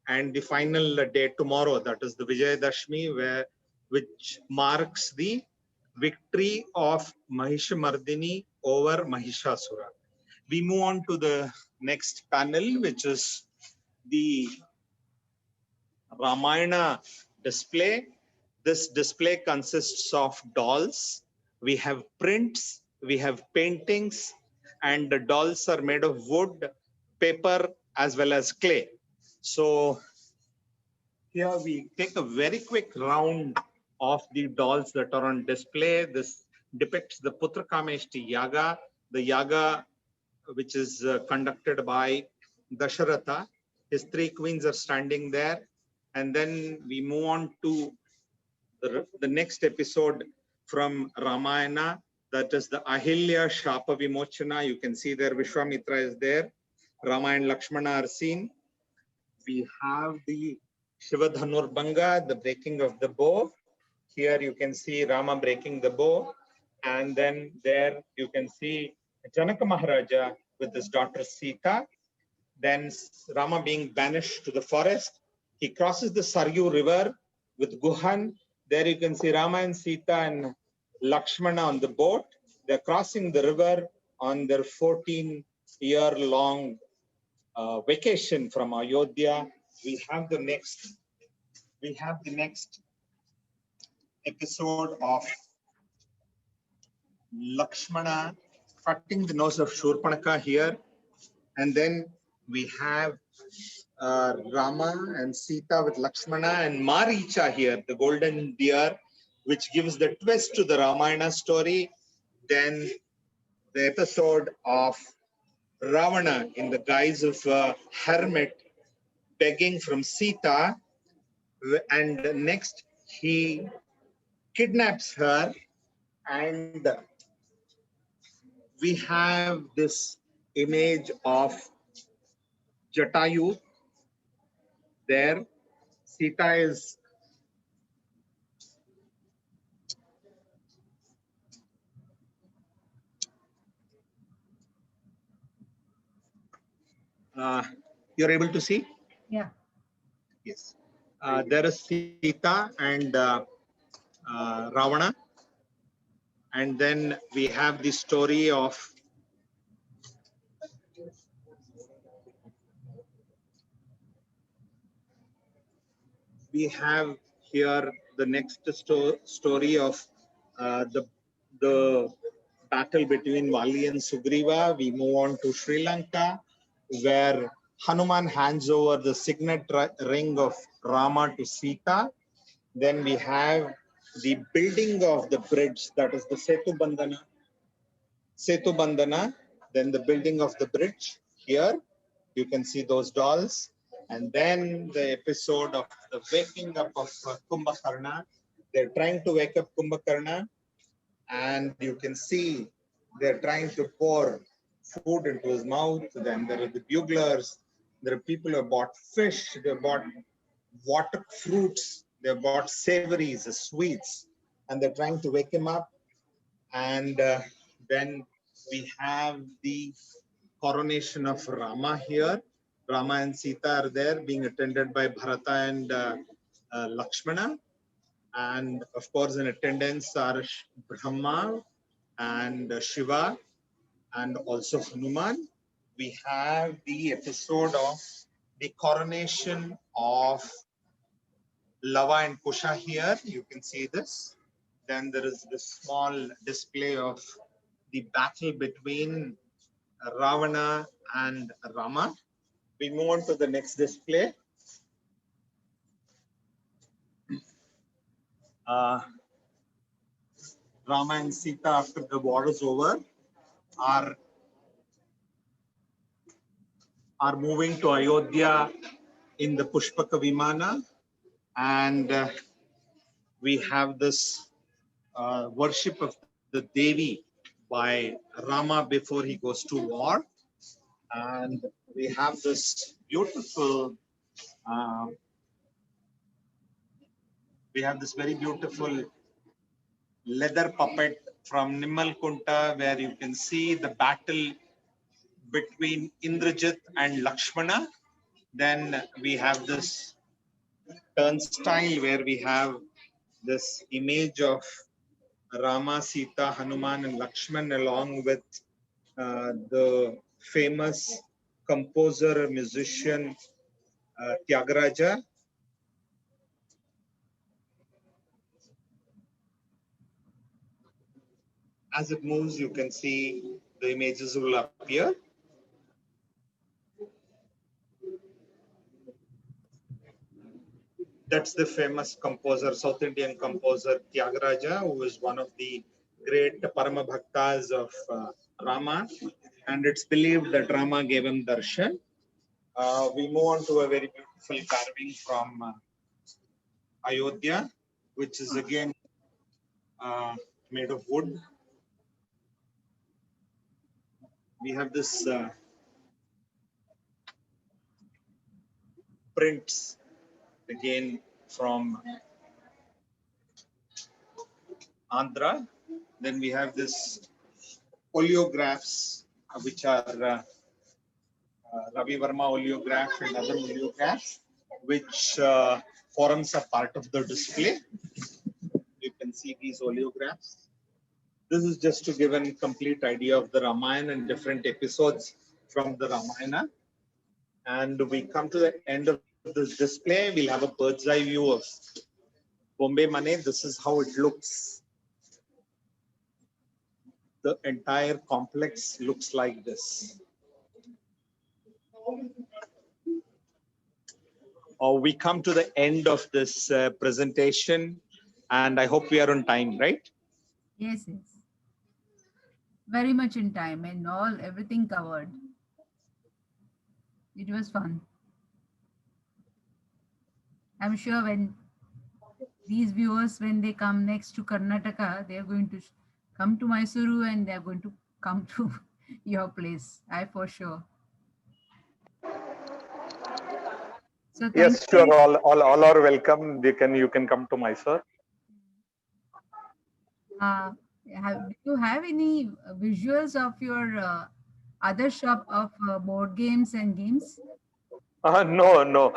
And the final day tomorrow, that is the Vijayadashmi, which marks the victory of Mahishamardini over Mahishasura. We move on to the next panel, which is the Ramayana display. This display consists of dolls. We have prints, we have paintings, and the dolls are made of wood, paper, as well as clay. So here we take a very quick round of the dolls that are on display. This depicts the Putrakameshti Yaga, the Yaga which is conducted by Dasharatha. His 3 queens are standing there. And then we move on to the next episode from Ramayana, that is the Ahilya Shapa Vimochana. You can see there Vishwamitra is there. Rama and Lakshmana are seen. We have the Shivadhanur Banga, the breaking of the bow. Here you can see Rama breaking the bow. And then there you can see Janaka Maharaja with his daughter Sita. Then Rama being banished to the forest. He crosses the Saryu river with Guhan. There you can see Rama and Sita and Lakshmana on the boat. They're crossing the river on their 14-year-long vacation from Ayodhya. We have the next episode of Lakshmana cutting the nose of Shurpanaka here. And then we have Rama and Sita with Lakshmana and Maricha here, the golden deer, which gives the twist to the Ramayana story. Then the episode of Ravana in the guise of a hermit begging from Sita. And next he kidnaps her, and we have this image of Jatayu there. Sita is you're able to see? Yeah. Yes. There is Sita and Ravana. And then we have the story of we have here the next story of the battle between Vali and Sugriva. We move on to Sri Lanka, where Hanuman hands over the signet ring of Rama to Sita. Then we have the building of the bridge, that is the Setu Bandhana. Then the building of the bridge here. You can see those dolls. And then the episode of the waking up of Kumbhakarna. They're trying to wake up Kumbhakarna. And you can see they're trying to pour food into his mouth. Then there are the buglers. There are people who have bought fish. They have bought water fruits. They have bought savories, sweets, and they're trying to wake him up. And then we have the coronation of Rama here. Rama and Sita are there, being attended by Bharata and Lakshmana. And of course, in attendance are Brahma and Shiva and also Hanuman. We have the episode of the coronation of Lava and Kusha here. You can see this. Then there is this small display of the battle between Ravana and Rama. We move on to the next display. Rama and Sita, after the war is over, are moving to Ayodhya in the Pushpaka Vimana, and we have this worship of the Devi by Rama before he goes to war, and we have this beautiful very beautiful leather puppet from Nimmalkunta, where you can see the battle between Indrajit and Lakshmana. Then we have this turnstile where we have this image of Rama, Sita, Hanuman, and Lakshman, along with the famous composer, musician Tyagaraja. As it moves, you can see the images will appear. That's the famous composer, South Indian composer Tyagaraja, who is one of the great Parama Bhaktas of Rama. And it's believed that Rama gave him darshan. We move on to a very beautiful carving from Ayodhya, which is again made of wood. We have this prints again from Andhra. Then we have this oleographs, which are Ravi Verma oleograph and other oleographs, which forms a part of the display. You can see these oleographs. This is just to give a complete idea of the Ramayana and different episodes from the Ramayana. And we come to the end of this display. We'll have a bird's eye view of Bombay Money. This is how it looks. The entire complex looks like this. We come to the end of this presentation, and I hope we are on time, right? Yes, yes. Very much in time and everything covered. It was fun. I'm sure when these viewers, when they come next to Karnataka, they are going to come to Mysuru and they are going to come to your place. I for sure. So yes, sure. All are welcome. You can come to Mysore. Do you have any visuals of your other shop of board games and games? No.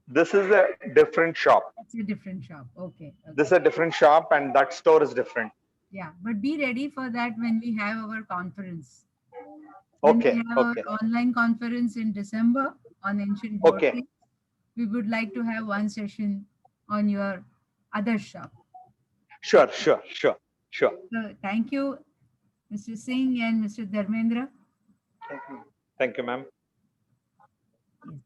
This is a different shop. It's a different shop. Okay. This is a different shop, and that store is different. Yeah, but be ready for that when we have our conference. Okay. We have our online conference in December on ancient board games. We would like to have one session on your other shop. Sure. So thank you, Mr. Singh and Mr. Dharmendra. Thank you, ma'am.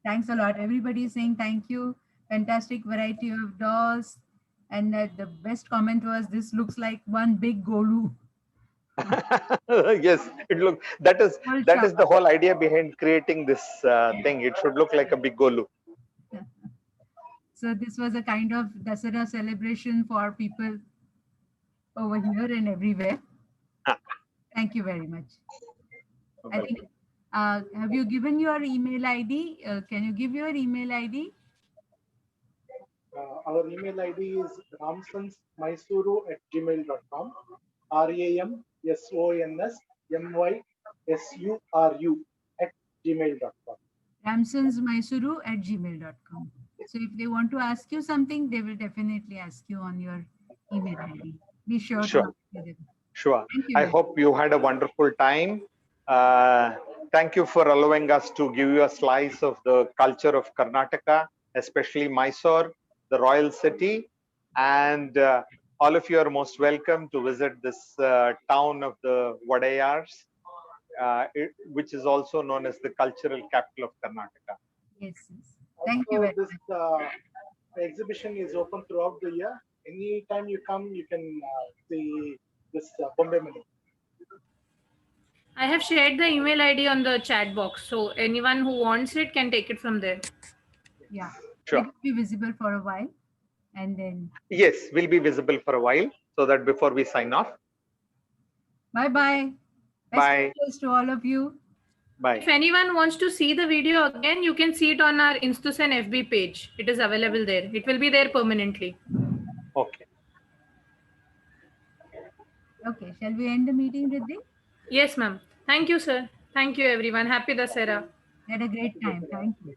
Thanks a lot. Everybody is saying thank you. Fantastic variety of dolls. And the best comment was, this looks like one big Golu. Yes, it looks, that is the whole idea behind creating this thing. It should look like a big Golu. So this was a kind of Dasara celebration for people over here and everywhere. Thank you very much. I think, have you given your email ID? Can you give your email ID? Our email ID is ramsonsmysuru@gmail.com. ramsonsmysuru@gmail.com. ramsonsmysuru@gmail.com. So if they want to ask you something, they will definitely ask you on your email ID. Be sure Sure. to answer them. Sure. Thank you. I hope you had a wonderful time. Thank you for allowing us to give you a slice of the culture of Karnataka, especially Mysore, the royal city. And all of you are most welcome to visit this town of the Wadayars, which is also known as the cultural capital of Karnataka. Yes, yes. Thank you very This much. exhibition is open throughout the year. Anytime you come, you can see this Bombay Mini. I have shared the email ID on the chat box, so anyone who wants it can take it from there. Yeah. Sure. It will be visible for a while, and then Yes, we'll be visible for a while so that before we sign off. bye-bye. Best Bye. wishes to all of you. Bye. If anyone wants to see the video again, you can see it on our Instusen FB page. It is available there. It will be there permanently. Okay. Okay, shall we end the meeting, Riddhi? Yes, ma'am. Thank you, sir. Thank you, everyone. Happy Dasera. Had a great time. Thank you.